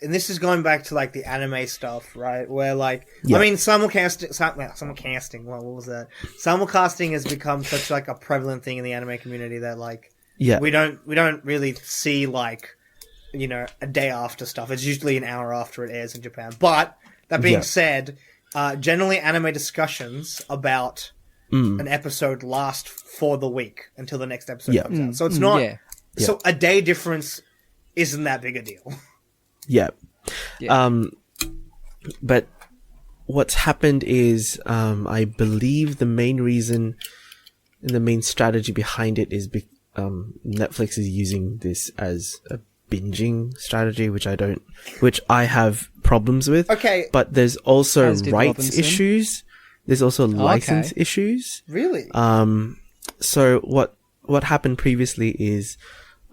and this is going back to like the anime stuff, right? Where like, Yeah. I mean, simulcasting. What was that? Simulcasting has become such like a prevalent thing in the anime community that like, Yeah. we don't really see like, you know, a day after stuff. It's usually an hour after it airs in Japan. But that being Yeah. said, generally anime discussions about an episode last for the week until the next episode Yeah. comes out. So it's not. Yeah. So a day difference isn't that big a deal. Yeah. Yeah. But what's happened is, I believe the main reason and the main strategy behind it is Netflix is using this as a binging strategy, which I have problems with. Okay. But there's also As did rights Robinson. issues. There's also license okay. issues. Really? So what happened previously is,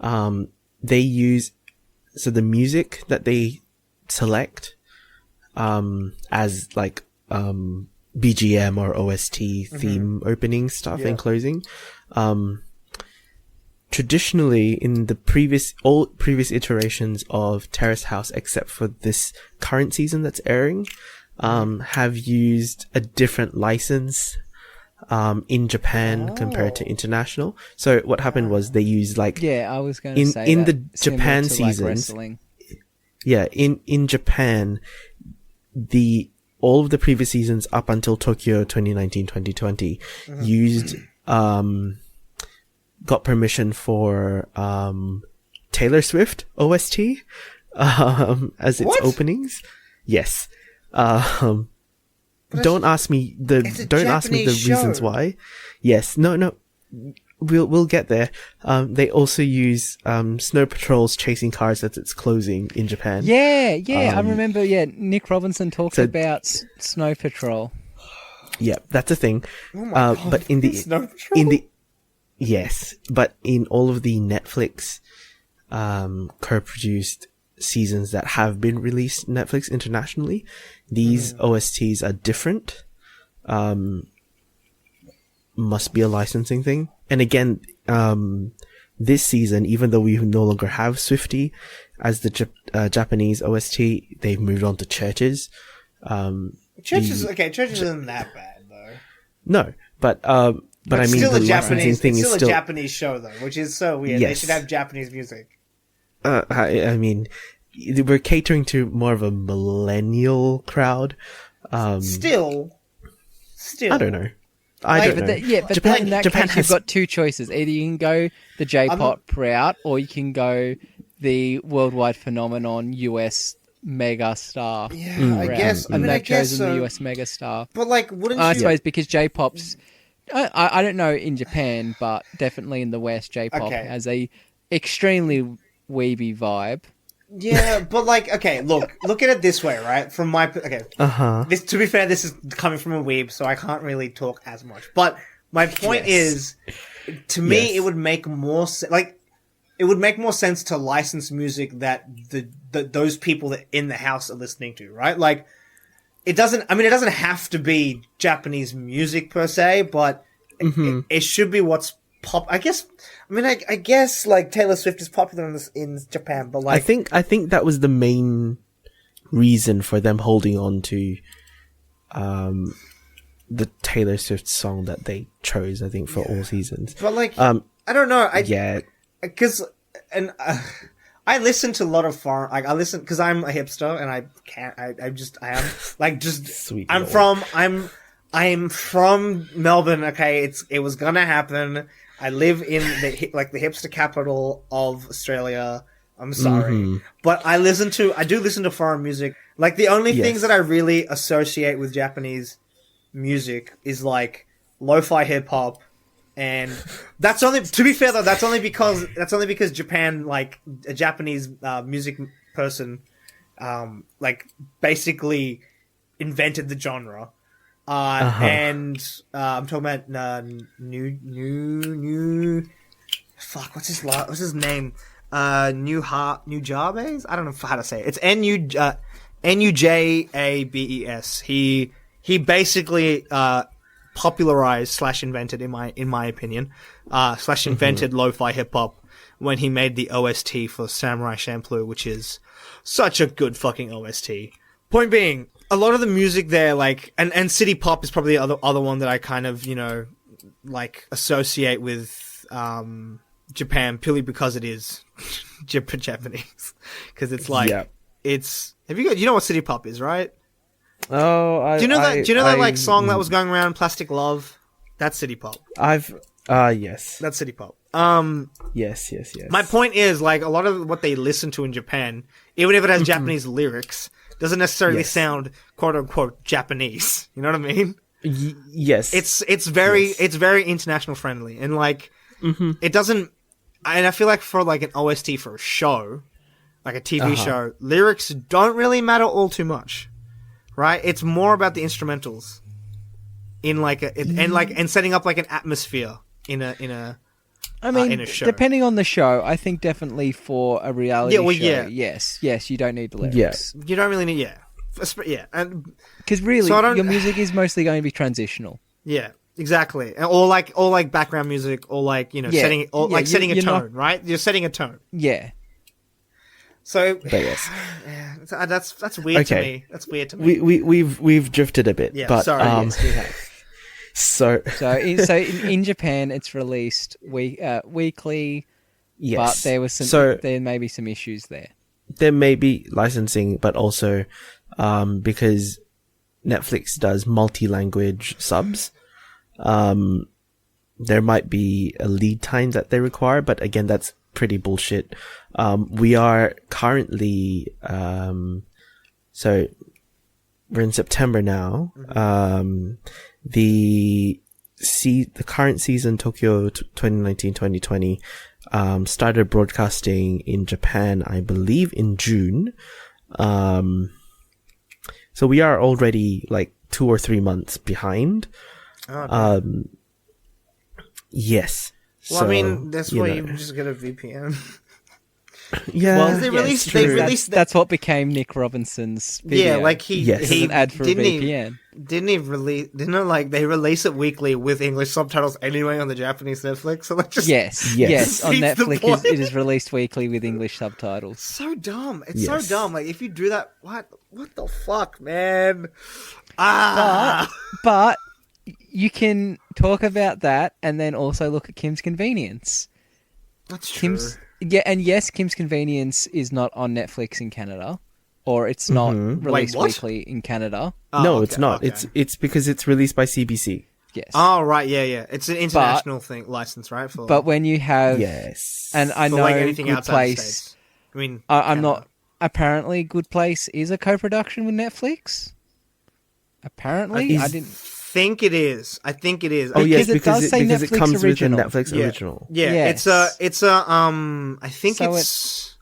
they use, so the music that they select, as like, BGM or OST theme opening stuff and closing, traditionally in the all previous iterations of Terrace House, except for this current season that's airing, have used a different license. in Japan compared to international. So what happened was they used like Yeah, I was going to say in that, the similar Japan to, like, seasons. wrestling. Yeah, in Japan, all of the previous seasons up until Tokyo 2019-2020 used got permission for Taylor Swift OST as its openings. Yes. Don't ask me the reasons why. Yes. No. We'll get there. They also use Snow Patrol's Chasing Cars as its closing in Japan. Yeah, I remember. Yeah, Nick Robinson talked about Snow Patrol. Yeah, that's a thing. Oh my God. But in the Snow Patrol? yes, but in all of the Netflix co-produced seasons that have been released Netflix internationally, these OSTs are different. Must be a licensing thing. And again, this season, even though we no longer have Swiftie as the Japanese OST, they've moved on to Churches. Churches isn't that bad though. No, but I mean, still the a Japanese thing is still a Japanese show though, which is so weird. Yes. They should have Japanese music. I mean, we're catering to more of a millennial crowd. Still, I don't know. I don't know. But then in that case, you've got two choices. Either you can go the J-pop route, or you can go the worldwide phenomenon US mega star. Yeah, I guess. And they've chosen the US mega star. But like, wouldn't you? I suppose because J-pop's, I don't know in Japan, but definitely in the West, J-pop has a extremely weeby vibe. Yeah, but like, okay, look at it this way, right? From my this, to be fair, this is coming from a weeb, so I can't really talk as much. But my point is, to me, it would make more it would make more sense to license music that those people that in the house are listening to, right? Like, it doesn't have to be Japanese music per se, but it should be what's pop. I guess like Taylor Swift is popular in Japan, but like I think that was the main reason for them holding on to the Taylor Swift song that they chose. I think for all seasons. But like, I don't know. Because I listen to a lot of foreign. Like, I listen because I'm a hipster and I can't. I am like just. Sweet. I'm from Melbourne. Okay, it was gonna happen. I live in the hipster capital of Australia. I'm sorry, but I do listen to foreign music. Like, the only things that I really associate with Japanese music is like lo-fi hip hop, and that's only, to be fair though, that's only because Japan, like, a Japanese music person, like, basically invented the genre. And I'm talking about new fuck, what's his name? Nujabes? I don't know how to say it. It's Nujabes. He basically popularized / invented, in my opinion, / invented lo-fi hip hop when he made the OST for Samurai Champloo, which is such a good fucking OST. Point being, a lot of the music there, like, and city pop is probably the other one that I kind of, like, associate with Japan, purely because it is Japanese. Because it's like, you know what city pop is, right? Oh, do you know that like song that was going around, Plastic Love? That's city pop. Yes. That's city pop. Yes. My point is, like, a lot of what they listen to in Japan, even if it has Japanese lyrics, doesn't necessarily sound quote unquote Japanese. You know what I mean? Yes. It's very international friendly, and like it doesn't. And I feel like for like an OST for a show, like a TV show, lyrics don't really matter all too much, right? It's more about the instrumentals in like and setting up like an atmosphere in a show. Depending on the show, I think definitely for a reality show, yes, you don't need the lyrics. You don't really need, and because really, your music is mostly going to be transitional. Yeah, exactly, or like background music, or like setting a tone, right? You're setting a tone. Yeah. So, but yes, that's weird to me. That's weird to me. We've drifted a bit, but sorry, yes, we have. So in Japan, it's released weekly, yes, but there was so there may be some issues there. there may be licensing, but also because Netflix does multi-language subs, there might be a lead time that they require, but again, that's pretty bullshit. We are currently, so we're in September now. The current season, Tokyo 2019-2020, started broadcasting in Japan, I believe in June. So we are already like 2 or 3 months behind. Yes. Well, So, I mean, that's why know. you just get a VPN. Yeah. Well, they yes, released. true. They released. That's what became Nick Robinson's video. Yeah, like he Yes. he an ad for a didn't VPN. Didn't he release? Didn't it, like they release it weekly with English subtitles anyway on the Japanese Netflix? So like just Yes. On defeats the Netflix, point. it is released weekly with English subtitles. So dumb. It's Yes. so dumb. Like if you do that, what the fuck, man? Ah. But you can talk about that and then also look at Kim's Convenience. That's true. Yes, Kim's Convenience is not on Netflix in Canada, or it's not released Wait, what? weekly in Canada. No, okay, it's not. okay. It's because it's released by CBC. Yes. Oh right, yeah. It's an international thing license, right? For But when you have, Yes. and I for know like anything Good outside Place, the States. I mean, I'm Canada. not. Apparently, Good Place is a co-production with Netflix. Apparently, I didn't. Think it is. I think it is. Oh yes, Because it does say because it Netflix comes original. with a Netflix Yeah. original. Yeah, Yes. it's a I think So it's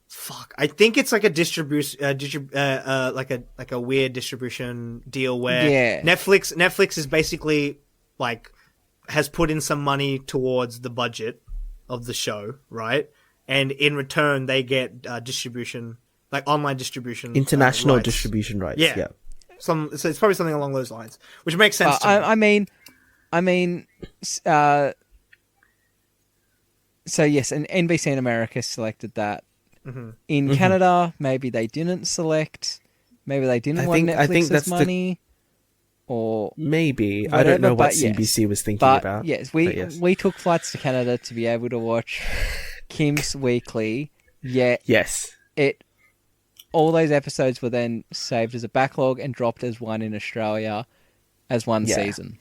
fuck. I think it's like a distribution like a weird distribution deal where Yeah. Netflix is basically like has put in some money towards the budget of the show, right? And in return they get distribution, like online distribution, International rights. distribution rights. Yeah. Yeah. So it's probably something along those lines, which makes sense to me. I mean, so yes, and NBC in America selected that. In Canada, maybe they didn't select. Maybe they didn't want I think Netflix's that's the- money, or Maybe. I whatever, don't know what but yes. CBC was thinking but about. yes, but yes. we took flights to Canada to be able to watch Kim's Weekly. Yet Yes. all those episodes were then saved as a backlog and dropped as one in Australia as one Yeah. season.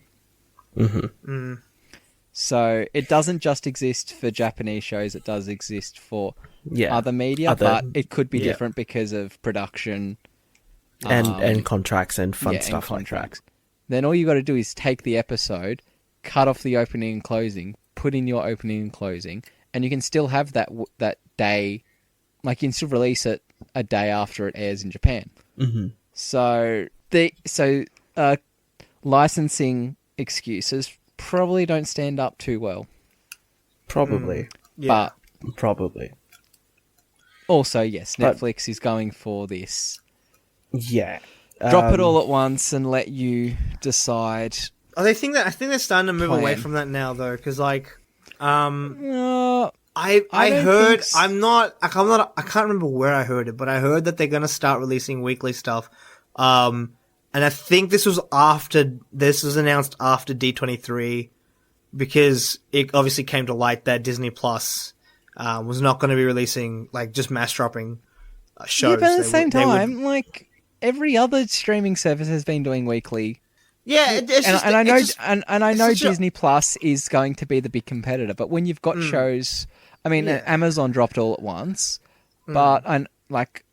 So it doesn't just exist for Japanese shows; it does exist for Yeah. other media, Other- but it could be yeah. different because of production And contracts and fun and stuff contracts. Then all you got to do is take the episode, cut off the opening and closing, put in your opening and closing, and you can still have that day. Like you can still release it a day after it airs in Japan. Mm-hmm. So licensing excuses probably don't stand up too well. Probably. Yeah. But Probably. also, yes, But- Netflix is going for this. Yeah. Drop it all at once and let you decide. I think they're starting to move away Plan. from that now, though, because like, Uh, I don't heard think I can't remember where I heard it, but I heard that they're gonna start releasing weekly stuff. And I think this was announced after D23, because it obviously came to light that Disney Plus was not going to be releasing like just mass dropping shows. yeah, but at the They same would- they would- time, like every other streaming service has been doing weekly. yeah, And I know, and I know such a- Disney Plus is going to be the big competitor, but when you've got shows, I mean, Yeah. Amazon dropped all at once, but like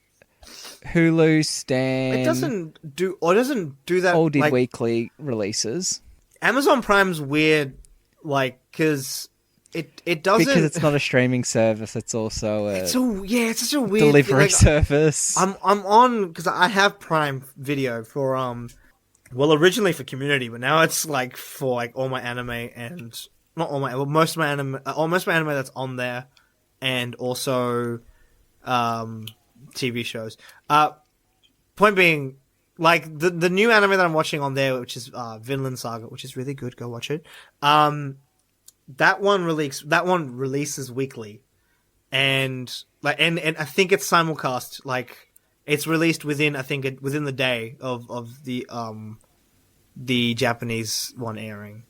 Hulu, Stan, it doesn't do that. all did like, weekly releases Amazon Prime's weird, like because it doesn't because it's not a streaming service; it's also a it's such a weird delivery like, service. I'm on because I have Prime Video for originally for Community, but now it's like for like all my anime and not all my most of my anime that's on there, and also TV shows. Point being, like the new anime that I'm watching on there, which is Vinland Saga, which is really good. Go watch it. That one releases weekly, and I think it's simulcast. Like it's released within the day of the the Japanese one airing,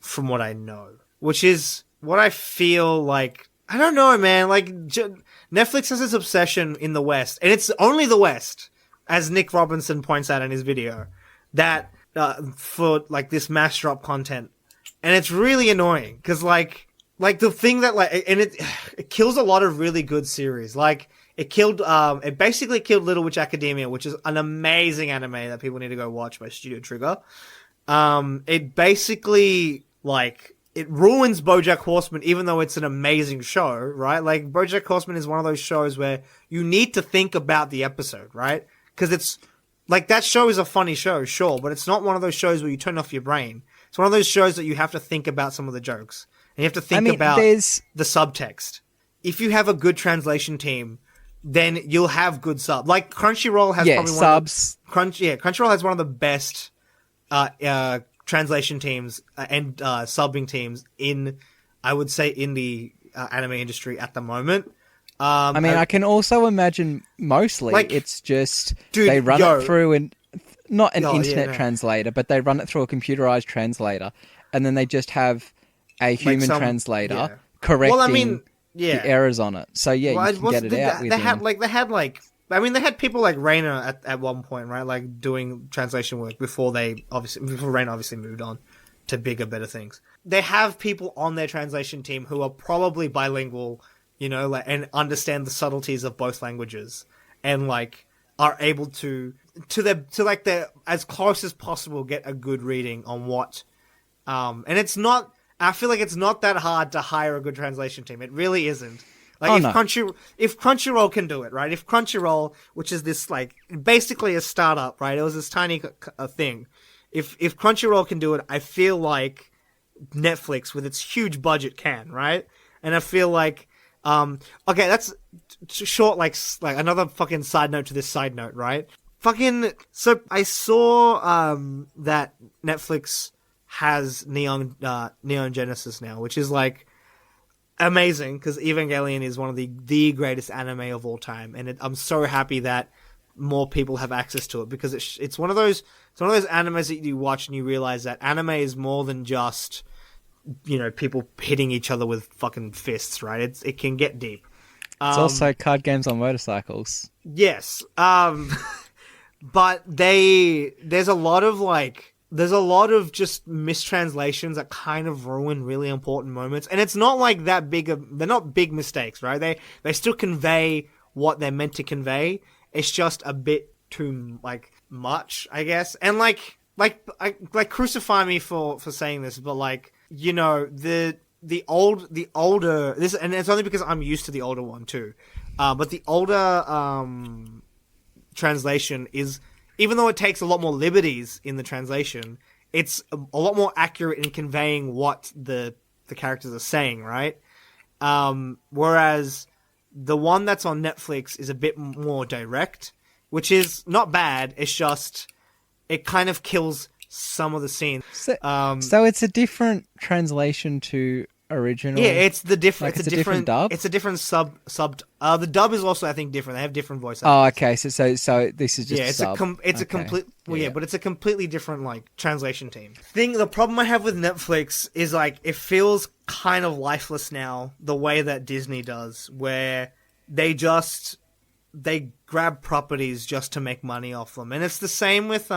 from what I know, which is what I feel like. I don't know, man. Like Netflix has this obsession in the West, and it's only the West, as Nick Robinson points out in his video, that for like this mass drop content, and it's really annoying because like the thing that and it kills a lot of really good series. Like it basically killed Little Witch Academia, which is an amazing anime that people need to go watch by Studio Trigger. It basically it ruins BoJack Horseman, even though it's an amazing show, right? Like BoJack Horseman is one of those shows where you need to think about the episode, right? Because it's like that show is a funny show, sure, but it's not one of those shows where you turn off your brain. It's one of those shows that you have to think about some of the jokes. And you have to think about the subtext. If you have a good translation team, then you'll have good sub. Like Crunchyroll has probably subs. Crunchyroll has one of the best translation teams and subbing teams in, I would say, in the anime industry at the moment. I can also imagine mostly it's just they run it through not an internet translator, but they run it through a computerized translator, and then they just have a human translator correcting the errors on it. So you can get it out. They had people like Reina at one point, right? Like doing translation work before Reina obviously moved on to bigger, better things. They have people on their translation team who are probably bilingual, and understand the subtleties of both languages, and are able to their as close as possible get a good reading on what. And it's not. I feel like it's not that hard to hire a good translation team. It really isn't. If Crunchyroll can do it, right? If Crunchyroll, which is this basically a startup, right? It was this tiny thing. If Crunchyroll can do it, I feel like Netflix with its huge budget can, right? And I feel like, okay, that's short, another fucking side note to this side note, right? So I saw, that Netflix has Neon Genesis now, which is amazing because Evangelion is one of the greatest anime of all time, and I'm so happy that more people have access to it because it's one of those animes that you watch and you realize that anime is more than just people hitting each other with fucking fists, right? It can get deep. It's also card games on motorcycles. Yes, but there's a lot of just mistranslations that kind of ruin really important moments. And it's not that big they're not big mistakes, right? They still convey what they're meant to convey. It's just a bit too, much, I guess. And crucify me for saying this, but the older, this, and it's only because I'm used to the older one too. But the older, translation is, even though it takes a lot more liberties in the translation, it's a lot more accurate in conveying what the characters are saying, right? Whereas the one that's on Netflix is a bit more direct, which is not bad. It's just, it kind of kills some of the scenes. So it's a different translation to original. Yeah, it's the different. It's a different dub. It's a different sub. The dub is also, I think, different. They have different voice actors. Oh, okay. So this is just it's sub. It's a complete. Well, but it's a completely different translation team. The problem I have with Netflix is it feels kind of lifeless now, the way that Disney does, where they grab properties just to make money off them, and it's the same with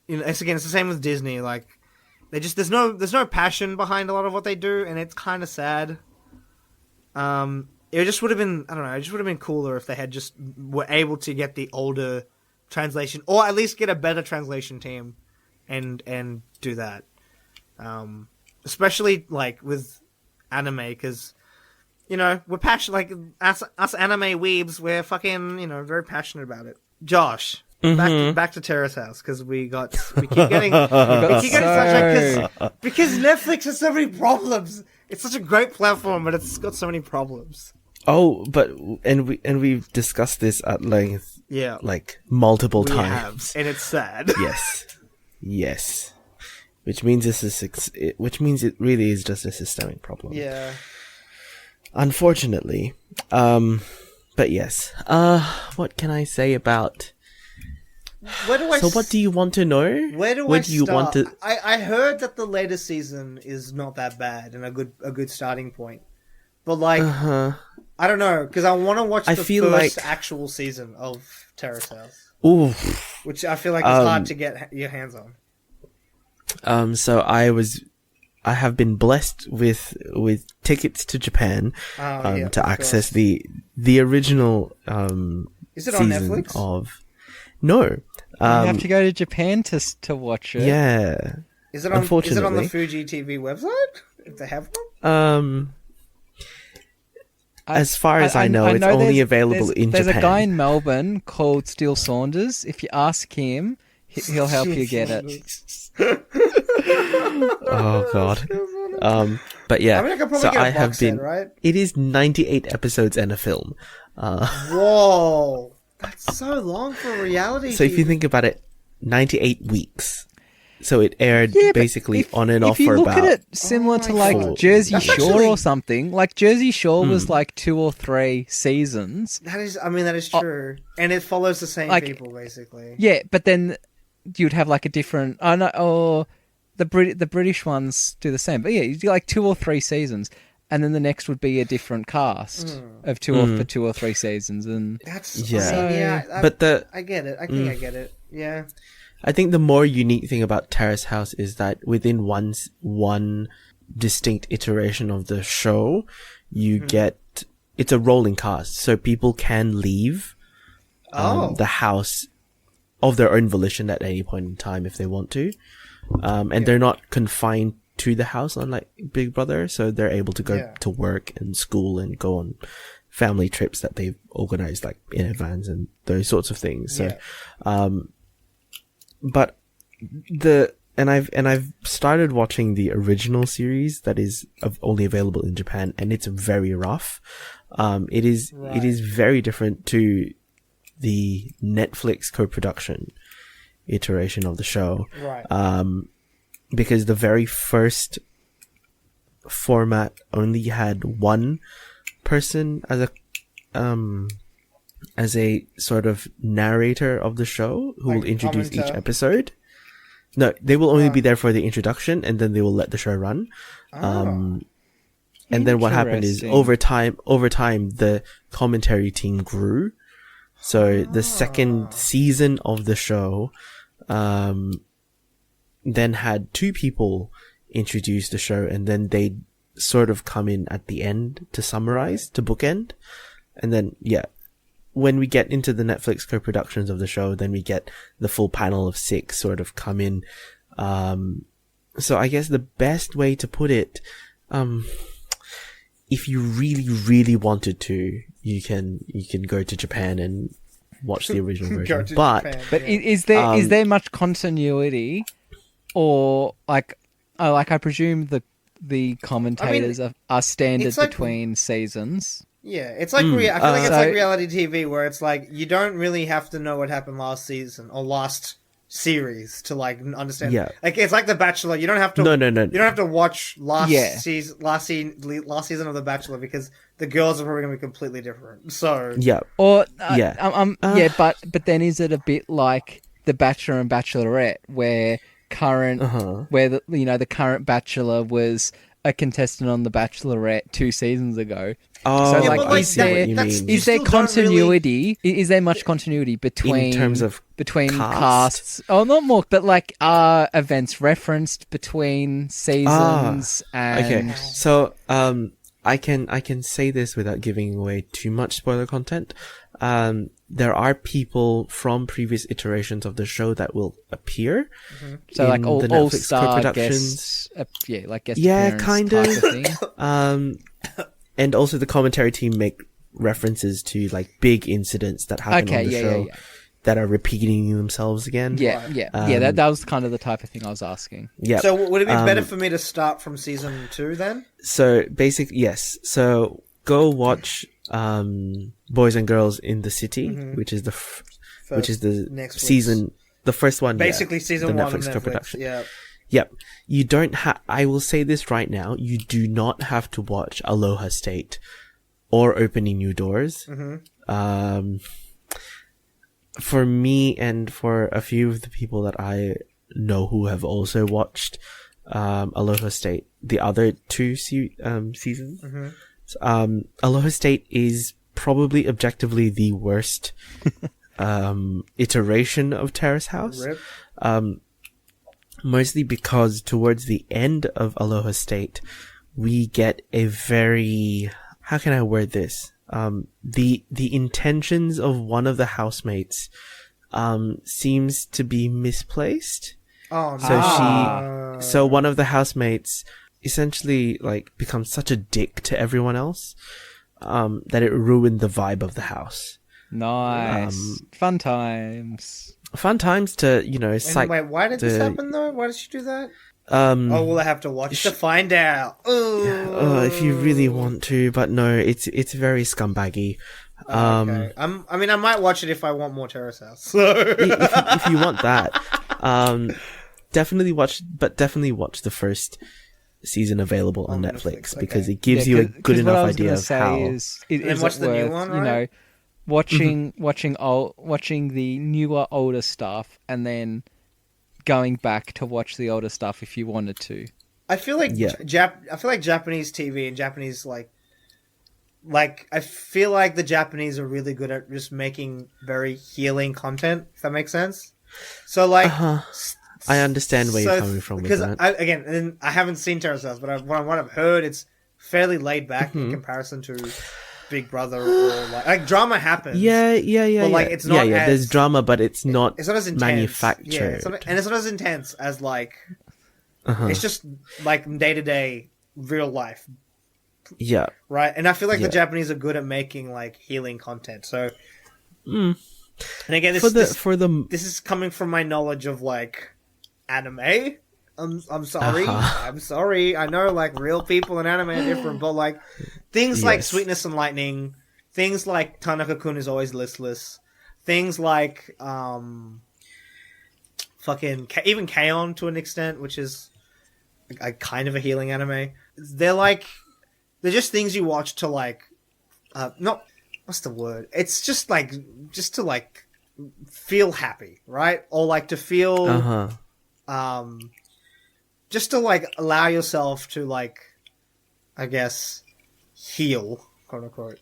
it's the same with Disney. There's no passion behind a lot of what they do, and it's kind of sad. It just would have been, I don't know, it just would have been cooler if they had just were able to get the older translation, or at least get a better translation team, and do that. Especially with anime, because we're passionate. Us anime weebs, we're fucking very passionate about it. Josh. Back to Terrace House, because we keep getting sidetracked because Netflix has so many problems. It's such a great platform, but it's got so many problems. Oh, but we've discussed this at length. Yeah, multiple times, and it's sad. Yes. Which means it really is just a systemic problem. Yeah. Unfortunately, but yes. What can I say about where do I? So what do you want to know? Where do Where I do you start? want to? I heard that the latest season is not that bad and a good starting point, but like I don't know because I want to watch I the feel first like- actual season of Terrace House, Ooh. which I feel like is hard to get your hands on. So I have been blessed with tickets to Japan Yeah, to of access course. the original Is it on season Netflix? of no You have to go to Japan to watch it. yeah Is it on the unfortunately. Fuji TV website? If they have one? As far as I know, it's only available in There's Japan. a guy in Melbourne called Steele Saunders. If you ask him, he'll help you get it. Oh god. But yeah, I mean, I could probably so get a I have box set, been. right? It is 98 episodes and a film. Whoa, that's so long for reality. So if you TV. think about it, 98 weeks. So it aired Yeah, but basically on and off if you for look about. at it similar Oh to my like God. Jersey That's Shore actually- or something, like Jersey Shore was like 2 or 3 seasons. that is true, and it follows the same Like- people basically. Yeah, but then you'd have like a different. I know, or the British ones do the same. But yeah, you do like 2 or 3 seasons, and then the next would be a different cast of 2 or 3 seasons, and That's Yeah. I I get it. I think I get it. Yeah. think the more unique thing about Terrace House is that within one distinct iteration of the show, you get it's a rolling cast, so people can leave the house of their own volition at any point in time if they want to, and they're not confined to the house unlike Big Brother, so they're able to go to work and school and go on family trips that they've organized like in advance and those sorts of things. So, but I've started watching the original series that is only available in Japan, and it's very rough. It is very different to the Netflix co-production iteration of the show. Right. Because the very first format only had one person as a sort of narrator of the show who will introduce each commentator? episode. No, they will only be there for the introduction, and then they will let the show run. And then what happened is Interesting. over time, the commentary team grew. So the second season of the show, then had 2 people introduce the show, and then they sort of come in at the end to summarize, to bookend. And then, when we get into the Netflix co-productions of the show, then we get the full panel of 6 sort of come in. So I guess the best way to put it, if you really, really wanted to, you can go to Japan and watch the original version. But is there much continuity, or like I presume the commentators are standard it's like- between seasons. Yeah, it's like I feel like it's So- like reality TV where it's like you don't really have to know what happened last season or last series to like understand. Yeah. Like it's like The Bachelor. You don't have to. No. You don't have to watch last Yeah. season of The Bachelor because the girls are probably going to be completely different. So yeah, Or Yeah. but then is it a bit like The Bachelor and Bachelorette, where the current Bachelor was a contestant on The Bachelorette 2 seasons ago? Oh, So, Yeah, like, but, like, is there that- that's- mean. you is there still don't really- continuity? Is there much continuity between terms of casts? Oh, not more, but like are events referenced between seasons and Okay, so I can say this without giving away too much spoiler content. There are people from previous iterations of the show that will appear. so like in all the Netflix star co-productions. guests, like guest Yeah, appearance kind type of. of thing. And also the commentary team make references to like big incidents that happen Okay, on the yeah, show yeah. that are repeating themselves again. Yeah. That was kind of the type of thing I was asking. Yeah. So would it be better for me to start from season 2 then? So basically, yes. So go watch Boys and Girls in the City, which is the Netflix. season, the first one. Basically, season the 1 of Netflix Netflix. co-production. Yeah. Yep. You don't have. I will say this right now. You do not have to watch Aloha State or Opening New Doors. for me and for a few of the people that I know who have also watched Aloha State, the other two seasons, Aloha State is probably objectively the worst iteration of Terrace House. Rip. Mostly because towards the end of Aloha State, we get a very, how can I word this? The intentions of one of the housemates seems to be misplaced. Oh, So so one of the housemates essentially like becomes such a dick to everyone else that it ruined the vibe of the house. Nice. Fun times. Fun times to, And wait, why did this happen though? Why did she do that? Um, Oh, we'll have to watch to find out. if you really want to, but no, it's very scumbaggy. Okay. I mean, I might watch it if I want more Terrace House. So if you want that, definitely watch the first season available on Netflix okay. because it gives you a good enough idea of how. Is watch it the new worth, one, you know, right? watching the newer older stuff and then going back to watch the older stuff if you wanted to. I feel like Yeah. I feel like Japanese TV and Japanese like I feel like the Japanese are really good at just making very healing content. If that makes sense. So like, I understand where you're coming from with because that. I haven't seen Terrace House, but what I've heard, it's fairly laid back in comparison to Big Brother or like drama happens. Yeah. But, like, it's not as- There's drama, but it's not as intense. manufactured. Yeah, it's not as intense as like. It's just like day to day real life, Yeah. right? And I feel like Yeah. the Japanese are good at making like healing content. So, and again, this is coming from my knowledge of like anime. I'm sorry. I'm sorry. I know like real people and anime are different, but like things like Yes. Sweetness and Lightning, things like Tanaka-kun is always listless, things like even K-On! To an extent, which is a kind of a healing anime. They're just things you watch to like not what's the word? It's just to like feel happy, right? Or like to feel just to like allow yourself to like I guess heal, quote unquote.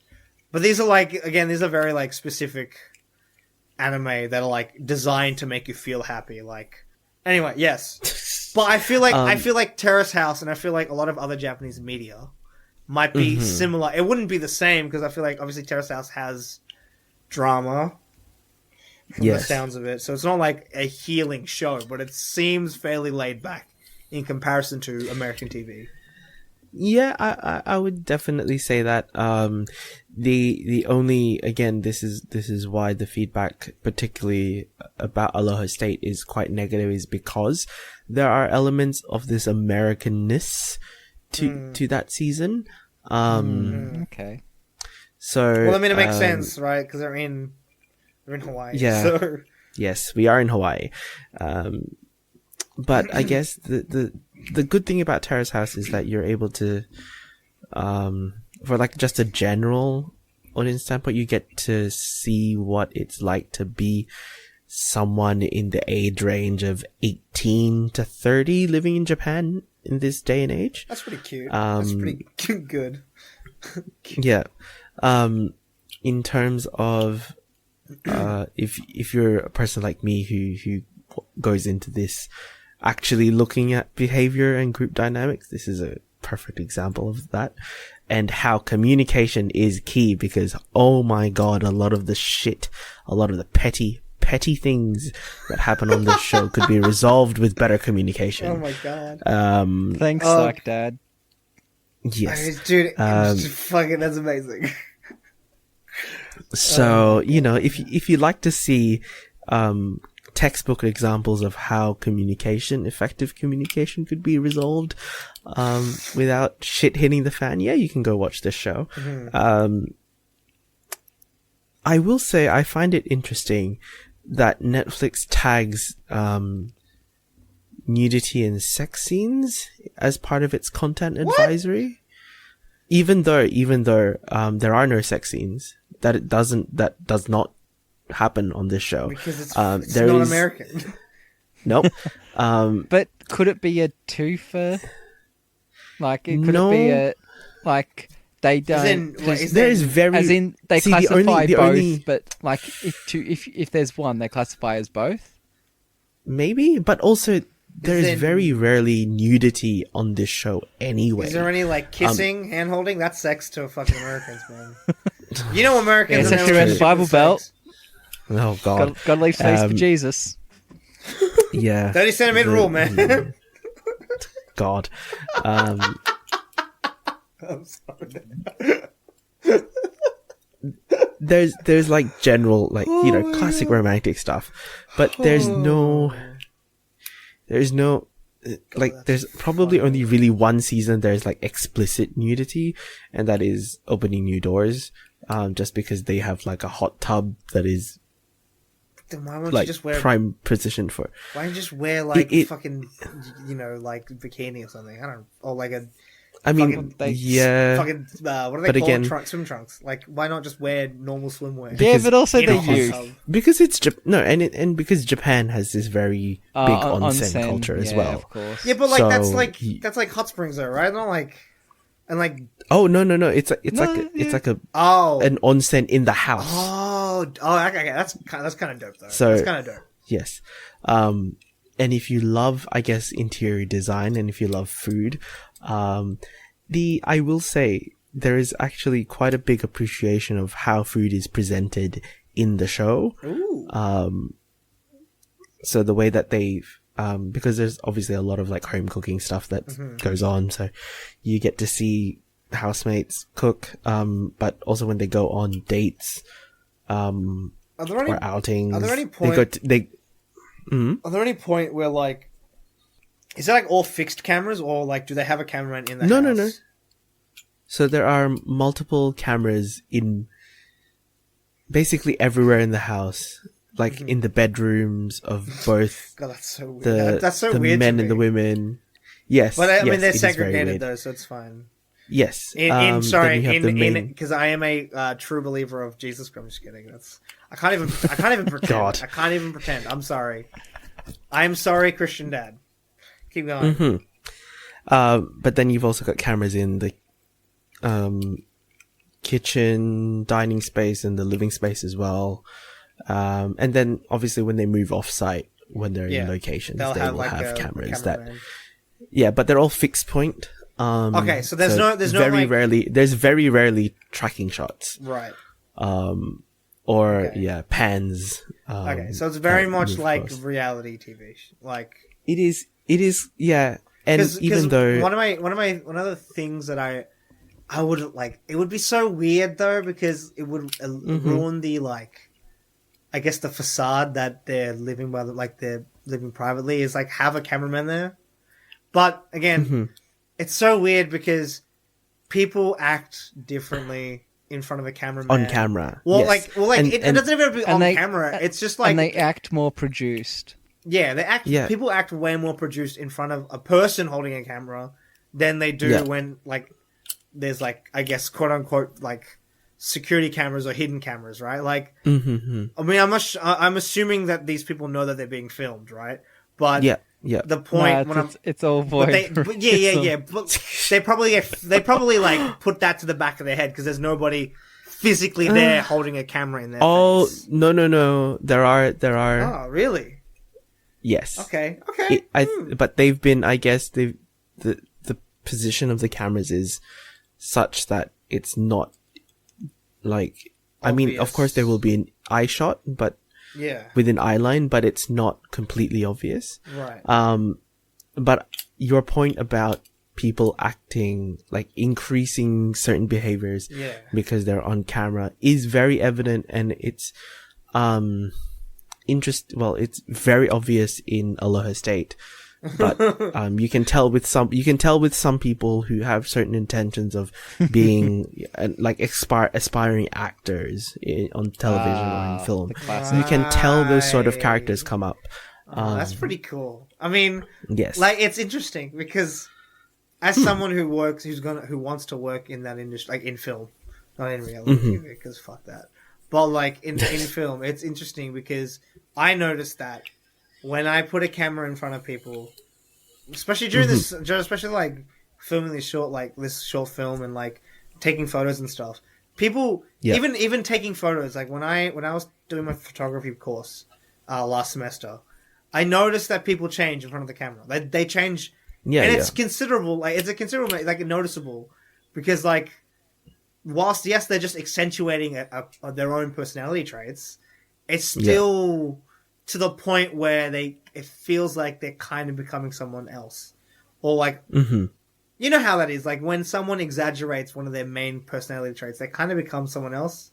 But these are very like specific anime that are like designed to make you feel happy. Like anyway, yes. But I feel like Terrace House and I feel like a lot of other Japanese media might be similar. It wouldn't be the same because I feel like obviously Terrace House has drama from the sounds of it. So it's not like a healing show, but it seems fairly laid back in comparison to American TV. Yeah, I would definitely say that. The only, again, this is why the feedback, particularly about Aloha State, is quite negative, is because there are elements of this Americanness to that season. Okay. So, well, I mean, it makes sense, right? Because they're in Hawaii. Yeah. So. Yes, we are in Hawaii. But I guess the good thing about Terrace House is that you're able to, for like just a general audience standpoint, you get to see what it's like to be someone in the age range of 18 to 30 living in Japan in this day and age. That's pretty cute. That's pretty good. Yeah. In terms of, if you're a person like me who goes into this actually looking at behavior and group dynamics, this is a perfect example of that, and how communication is key, because oh my god, a lot of the petty things that happen on this show could be resolved with better communication. Oh my god. Thanks, Suck Dad. Yes. Dude, fucking, that's amazing. So, if you like to see textbook examples of how effective communication could be resolved without shit hitting the fan, yeah, you can go watch this show. I will say I find it interesting that Netflix tags nudity and sex scenes as part of its content advisory. Even though there are no sex scenes, that does not happen on this show. Because it's there not is- American. Nope. But could it be a twofer? Like, could No. it be a like they don't? There is very as in they See, the classify only- the both, only- but like if there's one, they classify as both. maybe, but also there is in- very rarely nudity on this show anyway. Is there any like kissing, hand holding? That's sex to fucking Americans, man. You know Americans. Yeah, and especially their around the Bible relationship Belt. with sex. Oh god. Got to leave space for Um, Jesus. Yeah. 30 centimeter rule, man. God. I'm sorry. There's like general, like, you know, classic romantic stuff, but there's no like, there's probably only really one season there's like explicit nudity, and that is Opening New Doors, just because they have like a hot tub that is Then why won't like you just wear? prime position for. Why don't you just wear like It- fucking, you know, like bikini or something? I don't, or like a I mean, fucking, yeah, fucking what do they but call again- it? Swim trunks. Like, why not just wear normal swimwear? Yeah, because but also In a they're hot youth. tub? because it's and because Japan has this very big onsen culture as yeah, well. Of course. Yeah, but like So, that's like hot springs though, right? Not like, and like, Oh no, it's No, it's like a oh, an onsen in the house. okay, that's kind of dope though. So- That's kind of dope. Yes. And if you love, I guess, interior design, and if you love food, I will say there is actually quite a big appreciation of how food is presented in the show. Ooh. So the way that they've, because there's obviously a lot of like home cooking stuff that goes on. So you get to see housemates cook, but also when they go on dates, Are there any or outings, are there any Are there any point where like, is it like all fixed cameras, or like do they have a cameraman in the No, house? no. So there are multiple cameras in basically everywhere in the house, like in the bedrooms of both God, that's so weird. the That's so the weird. men to and the me. women. Yes, But I mean, yes, they're it is very segregated weird. though, so it's fine. Yes. In then sorry, you have the main- because I am a true believer of Jesus Christ. I'm just kidding. I can't even pretend. God. I can't even pretend. I'm sorry. I'm sorry, Christian Dad. Keep going. But then you've also got cameras in the kitchen, dining space, and the living space as well. And then obviously when they move off site, when they're in locations, They'll they have will like have a cameras that, cameraman. yeah, but they're all fixed point. Okay, so there's no very like, there's very rarely tracking shots, right. or Okay. pans. Okay, so it's very that much move like close. reality TV. Like, It is, yeah. And even though one of the things that I would like, it would be so weird though, because it would ruin the, like, I guess the facade that they're living by, like they're living privately, is like have a cameraman there. But again, it's so weird because people act differently in front of a cameraman on camera, Well, yes. it doesn't even have to be on they- camera. It's just like and they act more produced. yeah, they act. Yeah. People act way more produced in front of a person holding a camera than they do when like there's like, I guess, quote unquote, like security cameras or hidden cameras, right? Like, I mean, I'm assuming that these people know that they're being filmed, right? But yeah. the point Nah, it's all void. but yeah. But they probably like put that to the back of their head because there's nobody physically there holding a camera in their Oh face. no! There are. Oh, really? Yes. Okay. But they've been. I guess the position of the cameras is such that it's not like. I mean, of Obvious. course, there will be an eye shot, but Yeah. within eye line, but it's not completely obvious. Right. But your point about people acting like increasing certain behaviors Yeah. because they're on camera is very evident, and it's it's very obvious in Aloha State, but you can tell with some people who have certain intentions of being like aspiring actors on television or in film. classic. You can tell those sort of characters come up. That's pretty cool. I mean, Yes. like, it's interesting because as someone who wants to work in that industry, like in film, not in reality TV, because fuck that. But like in film, it's interesting because I noticed that when I put a camera in front of people, especially during this, especially like filming this short film and like taking photos and stuff. People even taking photos. Like when I was doing my photography course last semester, I noticed that people change in front of the camera. They change, and it's considerable. Like it's a considerable, like noticeable, because like whilst yes they're just accentuating their own personality traits, it's still to the point where it feels like they're kind of becoming someone else, or like you know how that is. Like when someone exaggerates one of their main personality traits, they kind of become someone else,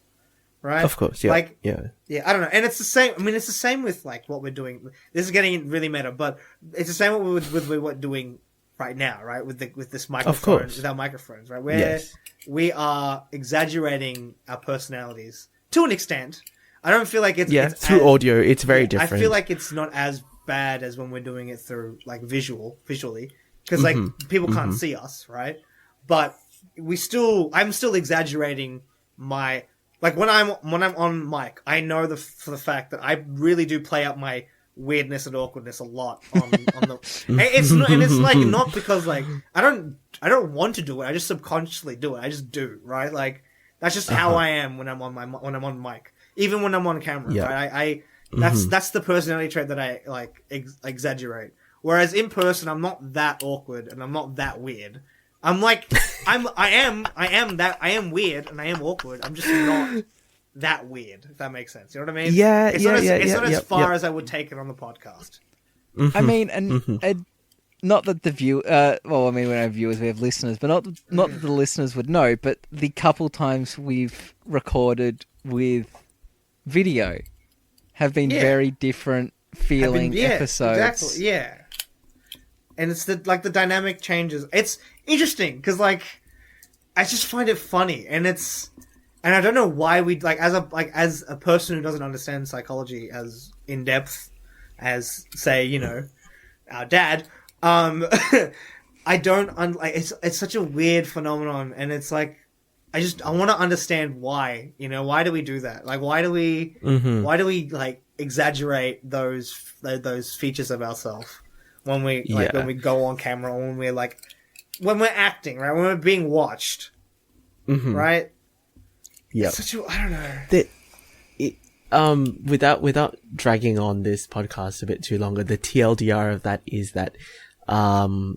right? Of course, yeah. Like, yeah. I don't know. And it's the same. I mean, it's the same with like what we're doing. This is getting really meta, but it's the same with what we're doing right now, right? With this microphone, with our microphones, right? Where we are exaggerating our personalities to an extent. I don't feel like it's through audio. It's very different. I feel like it's not as bad as when we're doing it through like visually. Because like people can't see us, right? But I'm still exaggerating my like when I'm on mic. I know for the fact that I really do play up my weirdness and awkwardness a lot on the. It's like not because like I don't want to do it. I just subconsciously do it. I just do, right? Like that's just how I am when I'm on mic, even when I'm on camera. Right? That's the personality trait that I like exaggerate. Whereas in person, I'm not that awkward and I'm not that weird. I'm like, I am weird and I am awkward. I'm just not that weird, if that makes sense. You know what I mean? It's not as far as I would take it on the podcast. I mean, and not that the well, I mean, when I have viewers, we have listeners, but not that the listeners would know, but the couple times we've recorded with video have been very different feeling episodes. Exactly, yeah. And it's the dynamic changes. It's interesting because like I just find it funny, and I don't know why we like as a person who doesn't understand psychology as in depth as say our dad. I don't it's such a weird phenomenon, and it's like I want to understand why. Why do we do that? Like why do we like exaggerate those features of ourselves? When we when we go on camera, or when we're acting, right? When we're being watched, right? Yeah. I don't know. Without dragging on this podcast a bit too longer, the TLDR of that is that to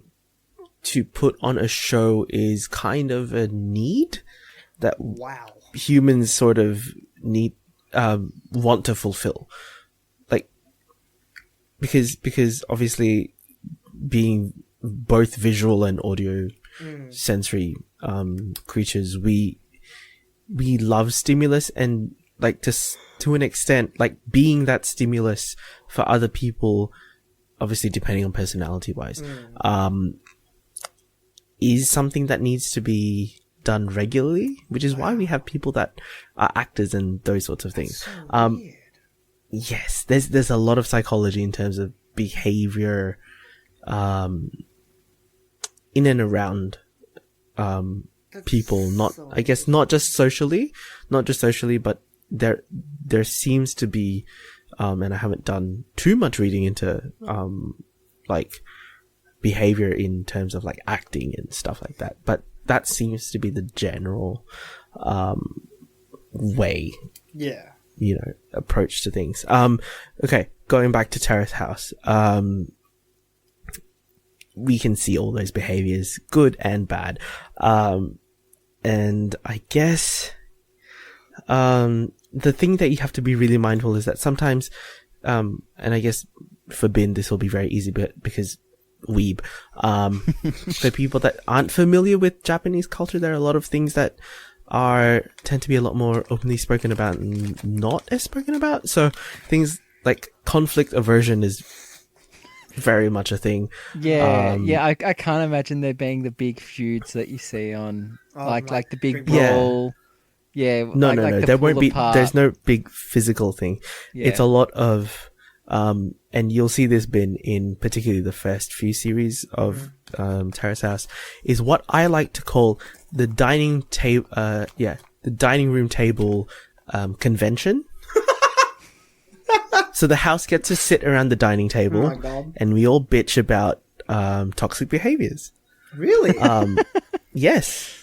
put on a show is kind of a need that humans sort of need want to fulfill, like because obviously being both visual and audio sensory creatures, we love stimulus, and like to an extent, like being that stimulus for other people, obviously depending on personality wise, is something that needs to be done regularly, which is why we have people that are actors and those sorts of things. So yes, there's a lot of psychology in terms of behavior in and around people, not just socially, but there seems to be and I haven't done too much reading into like behavior in terms of like acting and stuff like that, but that seems to be the general way approach to things. Okay, going back to Terrace House, we can see all those behaviors, good and bad, and I guess the thing that you have to be really mindful is that sometimes and I guess for Bin this will be very easy, but because weeb, for people that aren't familiar with Japanese culture, there are a lot of things that tend to be a lot more openly spoken about and not as spoken about. So things like conflict aversion is very much a thing. I can't imagine there being the big feuds that you see on like the big brawl. No, there won't be. There's no big physical thing. It's a lot of and you'll see this been in particularly the first few series of Terrace House, is what I like to call the dining room table convention. So the house gets to sit around the dining table, Oh my God. and we all bitch about toxic behaviors. Really? Yes.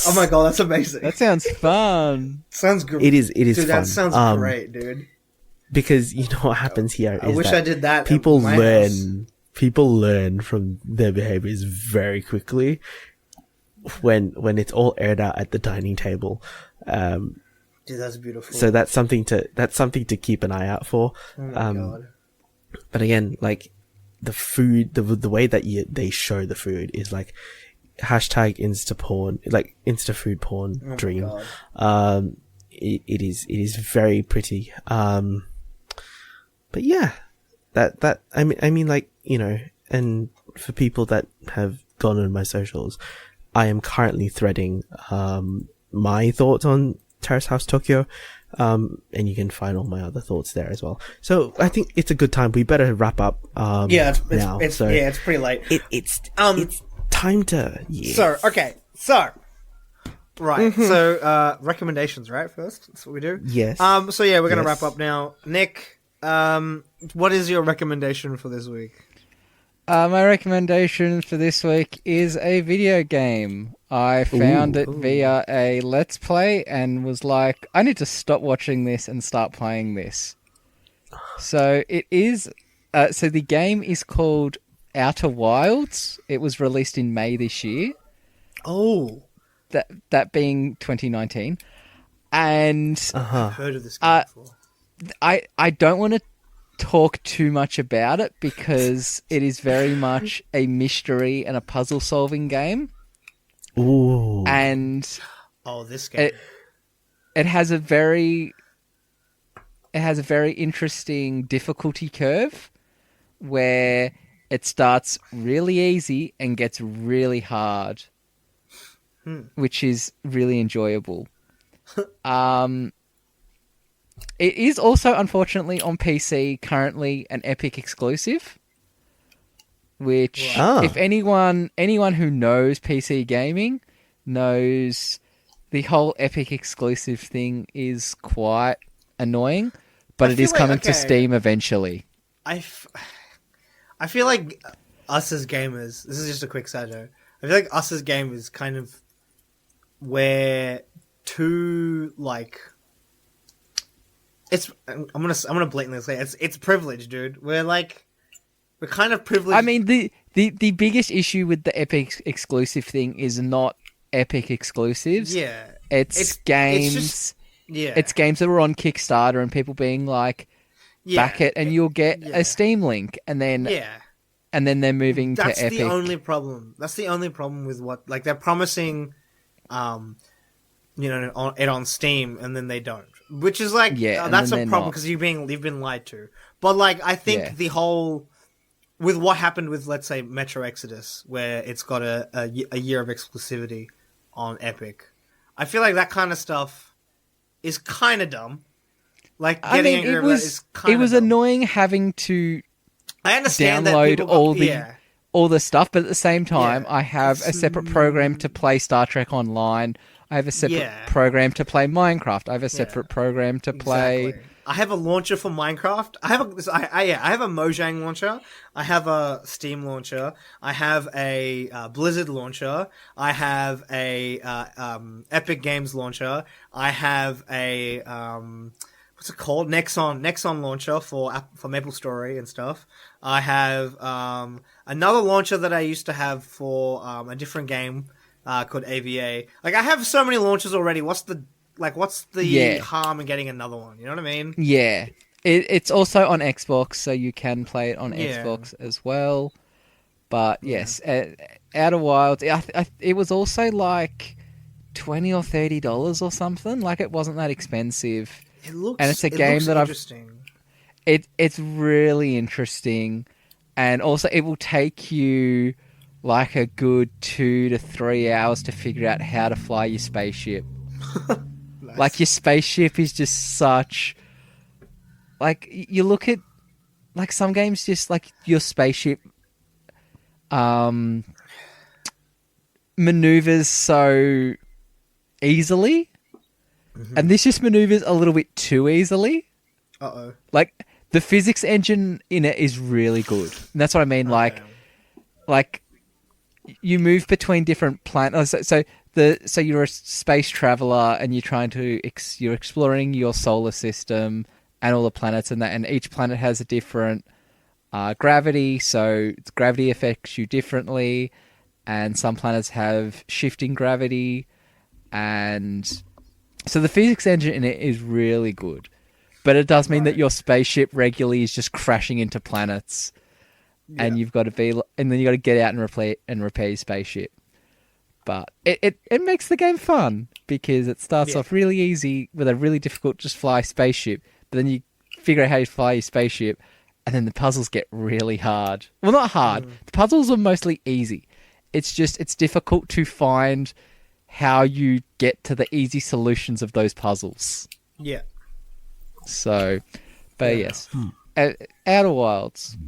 Oh my God, that's amazing. That sounds fun. Sounds great. It is Dude, fun. that sounds great, dude. Because you know what happens here I is wish that I did that. at people my learn house. people learn from their behaviors very quickly when it's all aired out at the dining table. Dude, that's beautiful. So that's something to keep an eye out for. Oh my God. But again, like the food, the way that they show the food is like hashtag insta porn, like insta food porn Oh my dream. God. It is very pretty. But yeah, that I mean, like, you know, and for people that have gone on my socials, I am currently threading my thoughts on Terrace House Tokyo, and you can find all my other thoughts there as well. So I think it's a good time. We better wrap up. Yeah, now. it's So yeah, it's pretty late. it's time to. Yeah. So right. So recommendations, right? First, that's what we do. Yes. So yeah, we're gonna Yes. wrap up now. Nick, what is your recommendation for this week? My recommendation for this week is a video game. I found it via a Let's Play and was like, I need to stop watching this and start playing this. So it is. So the game is called Outer Wilds. It was released in May this year. Oh, That being 2019, and Uh-huh. heard of this game before. I don't want to talk too much about it because it is very much a mystery and a puzzle solving game, Ooh. and Oh, this game. it has a very interesting difficulty curve where it starts really easy and gets really hard, which is really enjoyable. It is also, unfortunately, on PC currently an Epic exclusive, which, Ah. if anyone who knows PC gaming knows, the whole Epic exclusive thing is quite annoying, but it feel is like- coming to okay. Steam eventually. I feel like us as gamers. This is just a quick side note. I feel like us as gamers kind of we're too like. I'm gonna blatantly say it's privilege, dude. We're kind of privileged. I mean, the biggest issue with the Epic exclusive thing is not Epic exclusives. yeah, It's games. just- yeah, It's games that were on Kickstarter and people being like, yeah, back it and you'll get yeah. a Steam link, and then yeah. they're moving That's to Epic. the only problem. That's the only problem with what they're promising, it on Steam and then they don't, which is like Yeah, and that's then a they're problem not. because you've been lied to. But I think Yeah. the whole with what happened with, let's say, Metro Exodus, where it's got a year of exclusivity on Epic, I feel like that kind of stuff is kind of dumb. Like I getting mean, angry it about is was kind of dumb. annoying having to I understand that download people got, all the yeah. all the stuff, but at the same time, Yeah. I have a separate program to play Star Trek Online. I have a separate Yeah. program to play Minecraft. I have a separate program to play. Exactly. I have a launcher for Minecraft. I have a Mojang launcher. I have a Steam launcher. I have a Blizzard launcher. I have a Epic Games launcher. I have a what's it called? Nexon launcher for MapleStory and stuff. I have another launcher that I used to have for a different game called AVA. Like, I have so many launchers already. What's the Yeah. harm in getting another one? You know what I mean? Yeah, it's also on Xbox, so you can play it on Yeah. Xbox as well. But yes, Outer Wilds. It was also like $20 or $30 or something. Like, it wasn't that expensive. It looks, And it's a it game looks that I've- interesting. It's really interesting, and also it will take you like a good 2 to 3 hours to figure out how to fly your spaceship. Nice. Like, your spaceship is just such. Like, you look at, like, some games, just like your spaceship maneuvers so easily. and this just maneuvers a little bit too easily. Uh-oh. Like, the physics engine in it is really good. And that's what I mean. Like you move between different planets. So you're a space traveler, and you're trying to you're exploring your solar system and all the planets and that. And each planet has a different gravity, so gravity affects you differently. And some planets have shifting gravity, and so the physics engine in it is really good. But it does mean that your spaceship regularly is just crashing into planets, and you've got to be, and then you got to get out and repair your spaceship. But it makes the game fun because it starts off really easy with a really difficult just fly spaceship, but then you figure out how you fly your spaceship, and then the puzzles get really hard. Well, not hard. The puzzles are mostly easy. It's just it's difficult to find how you get to the easy solutions of those puzzles. Yeah. So, but yes, Outer Wilds.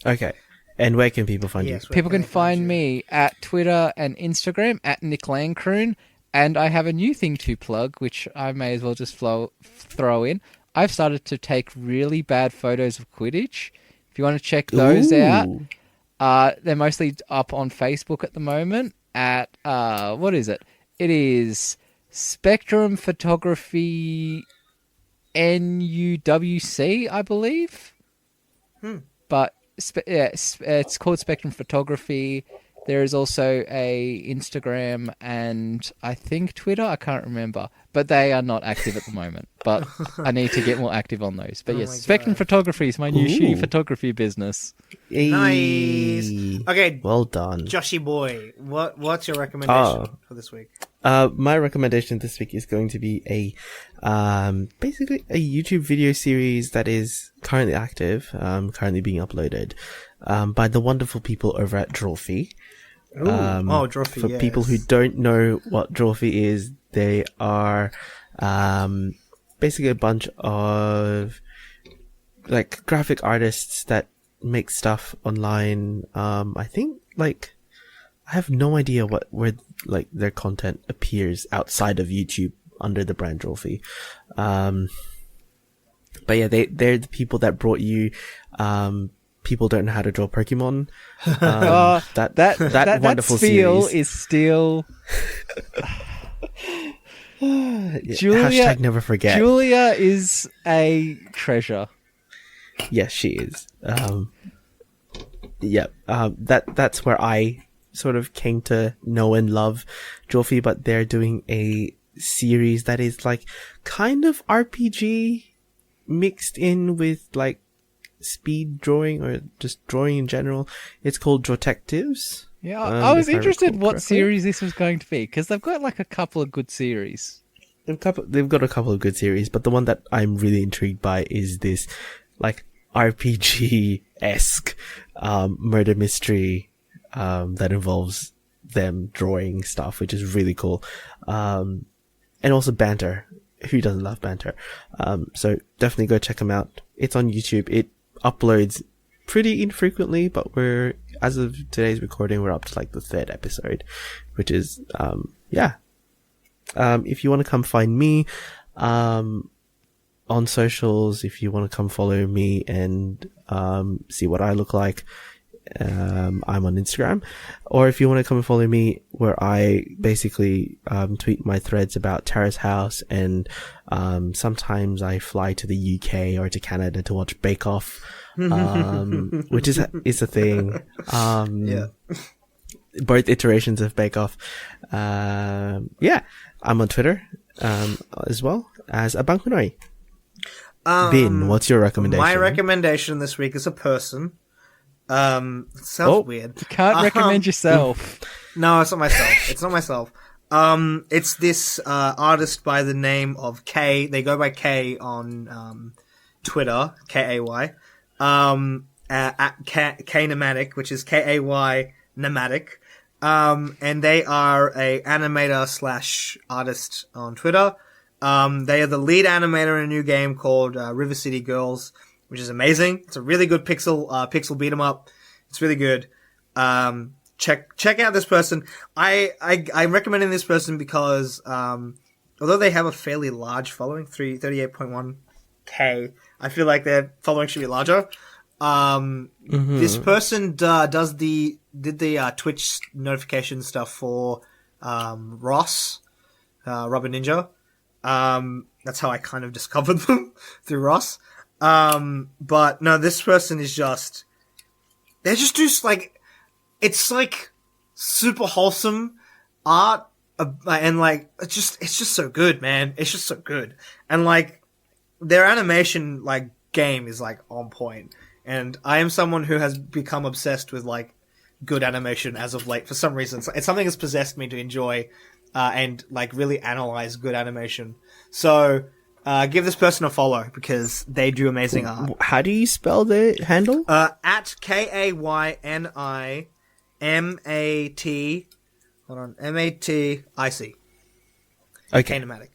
Okay. And where can people find you? People can find me at Twitter and Instagram at Nick Landcroon, and I have a new thing to plug, which I may as well just throw in. I've started to take really bad photos of Quidditch. If you want to check those out, they're mostly up on Facebook at the moment at, what is it? It is Spectrum Photography NUWC, I believe. But it's called Spectrum Photography. There is also a Instagram and I think Twitter. I can't remember, but they are not active at the moment. But I need to get more active on those. But yes, Spectrum Photography is my new shitty photography business. Nice. Okay. Well done, Joshy boy. What's your recommendation for this week? My recommendation this week is going to be basically a YouTube video series that is currently active, currently being uploaded, by the wonderful people over at Drawfee. Drawfee. For people who don't know what Drawfee is, they are, basically a bunch of, like, graphic artists that make stuff online. I think, like, I have no idea where like their content appears outside of YouTube under the brand Drawfee. But yeah, they're the people that brought you People Don't Know How to Draw Pokemon. That wonderful feel series is still Julia. Hashtag never forget. Julia is a treasure. Yes, she is. That's where I sort of came to know and love Drawfee, but they're doing a series that is like kind of RPG mixed in with like speed drawing or just drawing in general. It's called Drawtectives. Yeah, I was interested what series this was going to be because they've got like a couple of good series. They've got a couple of good series, but the one that I'm really intrigued by is this like RPG-esque murder mystery that involves them drawing stuff, which is really cool. And also banter. Who doesn't love banter? So definitely go check them out. It's on YouTube. It uploads pretty infrequently, but as of today's recording, we're up to like the 3rd episode, which is, if you want to come find me, on socials, if you want to come follow me and, see what I look like, I'm on Instagram. Or if you want to come and follow me, where I basically tweet my threads about Terrace House, and sometimes I fly to the UK or to Canada to watch Bake Off, which is a thing. Both iterations of Bake Off. I'm on Twitter as well as Abankunoi. Bin, what's your recommendation? My recommendation this week is a person. Sounds weird. You can't recommend yourself. No, it's not myself. It's this artist by the name of K. They go by K on Twitter, Kay. At K-Nematic, which is Kay Nematic. And they are a animator / artist on Twitter. They are the lead animator in a new game called River City Girls, which is amazing. It's a really good pixel beat 'em up. It's really good. Check out this person. I'm recommending this person because although they have a fairly large following, 38.1K, I feel like their following should be larger. This person did the Twitch notification stuff for Ross, Rubber Ninja. That's how I kind of discovered them through Ross. But no, this person is just, they just do like, it's like super wholesome art, and like, it's just so good, man. It's just so good. And like, their animation, like, game is like on point. And I am someone who has become obsessed with like good animation as of late for some reason. It's something that's possessed me to enjoy, and like really analyze good animation. So, give this person a follow because they do amazing art. How do you spell the handle? At KAYNIMAT. Hold on, MATIC. Okay. Kinematic.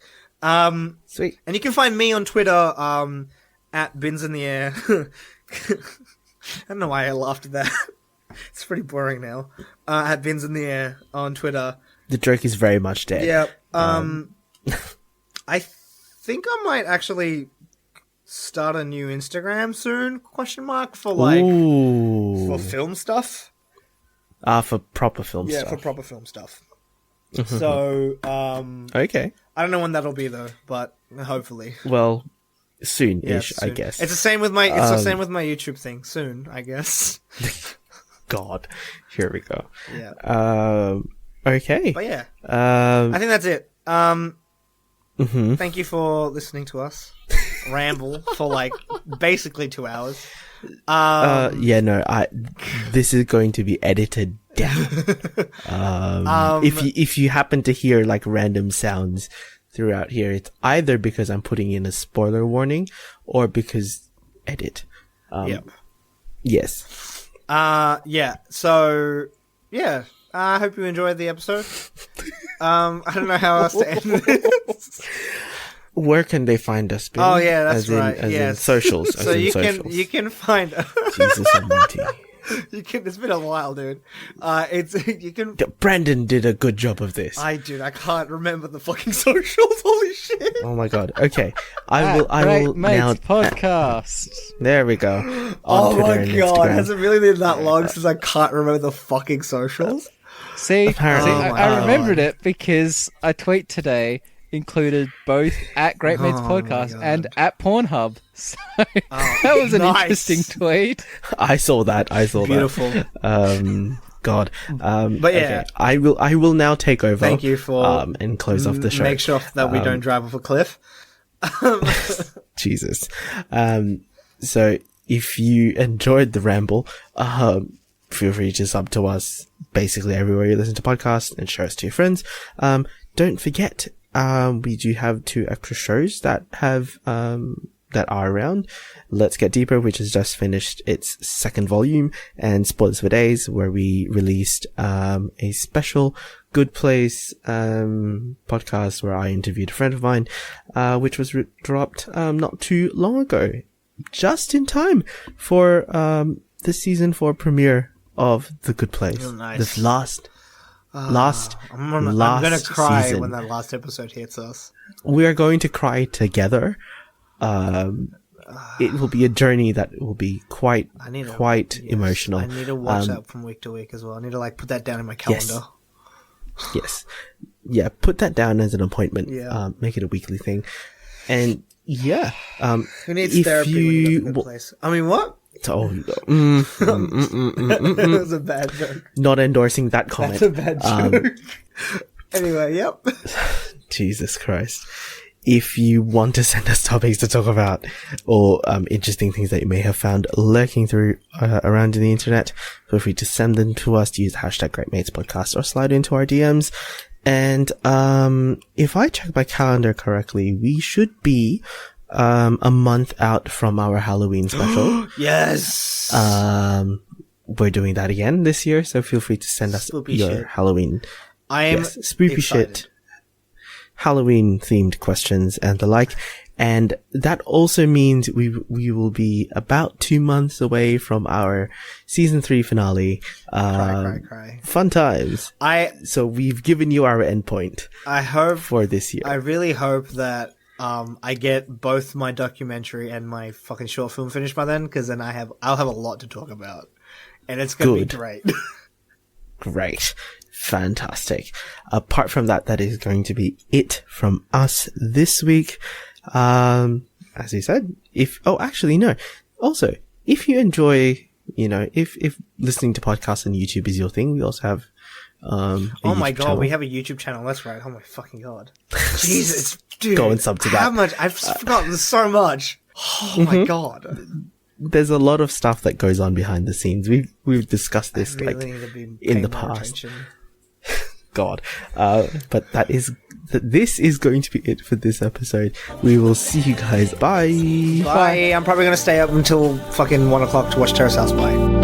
Sweet. And you can find me on Twitter, at Bins in the Air. I don't know why I laughed at that. It's pretty boring now. At Bins in the Air on Twitter. The joke is very much dead. Yeah. I think I might actually start a new Instagram soon? For like, for film stuff. For proper film stuff. Yeah, for proper film stuff. So, Okay. I don't know when that'll be though, but hopefully. Well, soon-ish, Yeah, soon. I guess. It's the same with my YouTube thing. Soon, I guess. God. Here we go. Yeah. Okay. But yeah, I I think that's it. Thank you for listening to us ramble for like basically 2 hours. This is going to be edited down. If you happen to hear like random sounds throughout here, it's either because I'm putting in a spoiler warning or because edit. Yep. Yes. Yeah. So yeah. I hope you enjoyed the episode. I don't know how else to end this. Where can they find us, Bill? Oh yeah, that's as right. As yes. in socials. So you can find. Jesus Almighty. It's been a while, dude. You can. Brandon did a good job of this. I can't remember the fucking socials. Holy shit! Oh my god. Okay, I will now. Podcast. There we go. Oh Twitter my and god! Instagram. Has it really been that long since I can't remember the fucking socials? See, Apparently. I remembered it because a tweet today included both at Great Mates Podcast God. and at Pornhub. So that was an nice. interesting tweet. I saw that. Beautiful. God. But yeah. okay. I will now take over. Thank you for and close off the show. Make sure that we don't drive off a cliff. Jesus. So if you enjoyed the ramble, feel free to sub to us basically everywhere you listen to podcasts and share us to your friends. Don't forget, we do have 2 extra shows that have, that are around. Let's Get Deeper, which has just finished its 2nd volume, and Spoilers for Days, where we released, a special Good Place, podcast where I interviewed a friend of mine, which was dropped, not too long ago. Just in time for, the season 4 premiere of The Good Place. Oh, nice. This last I'm gonna cry season. when that last episode hits us. We are going to cry together. It will be a journey that will be quite emotional. I need to watch that from week to week as well. I need to like put that down in my calendar. Yes. Yeah, put that down as an appointment. Yeah. Make it a weekly thing. And yeah, Who needs if therapy when you you got a good place? I mean, what? That was a bad joke. Not endorsing that comment. That's a bad joke. Anyway, yep. Jesus Christ. If you want to send us topics to talk about or interesting things that you may have found lurking through around in the internet, feel free to send them to us. Use the hashtag GreatMatesPodcast or slide into our DMs. And if I check my calendar correctly, we should be a month out from our Halloween special. Yes. We're doing that again this year, so feel free to send us Spoopy your shit. Halloween. I am spoopy excited. shit. Halloween themed questions and the like. And that also means we will be about 2 months away from our season 3 finale. Cry. Fun times. So we've given you our endpoint. I hope for this year. I really hope that I get both my documentary and my fucking short film finished by then, because then I'll have a lot to talk about, and it's gonna be great. Great. Fantastic. Apart from that, that is going to be it from us this week. As you said, also, if you enjoy, if listening to podcasts on YouTube is your thing, we also have, oh my god, we have a YouTube channel. That's right. Oh my fucking god. Jesus, dude. Go and sub to that. How much? I've forgotten so much. Oh my god. There's a lot of stuff that goes on behind the scenes. We've discussed this in the past. God. But this is going to be it for this episode. We will see you guys. Bye. Bye. I'm probably going to stay up until fucking 1 o'clock to watch Terrace House. Bye.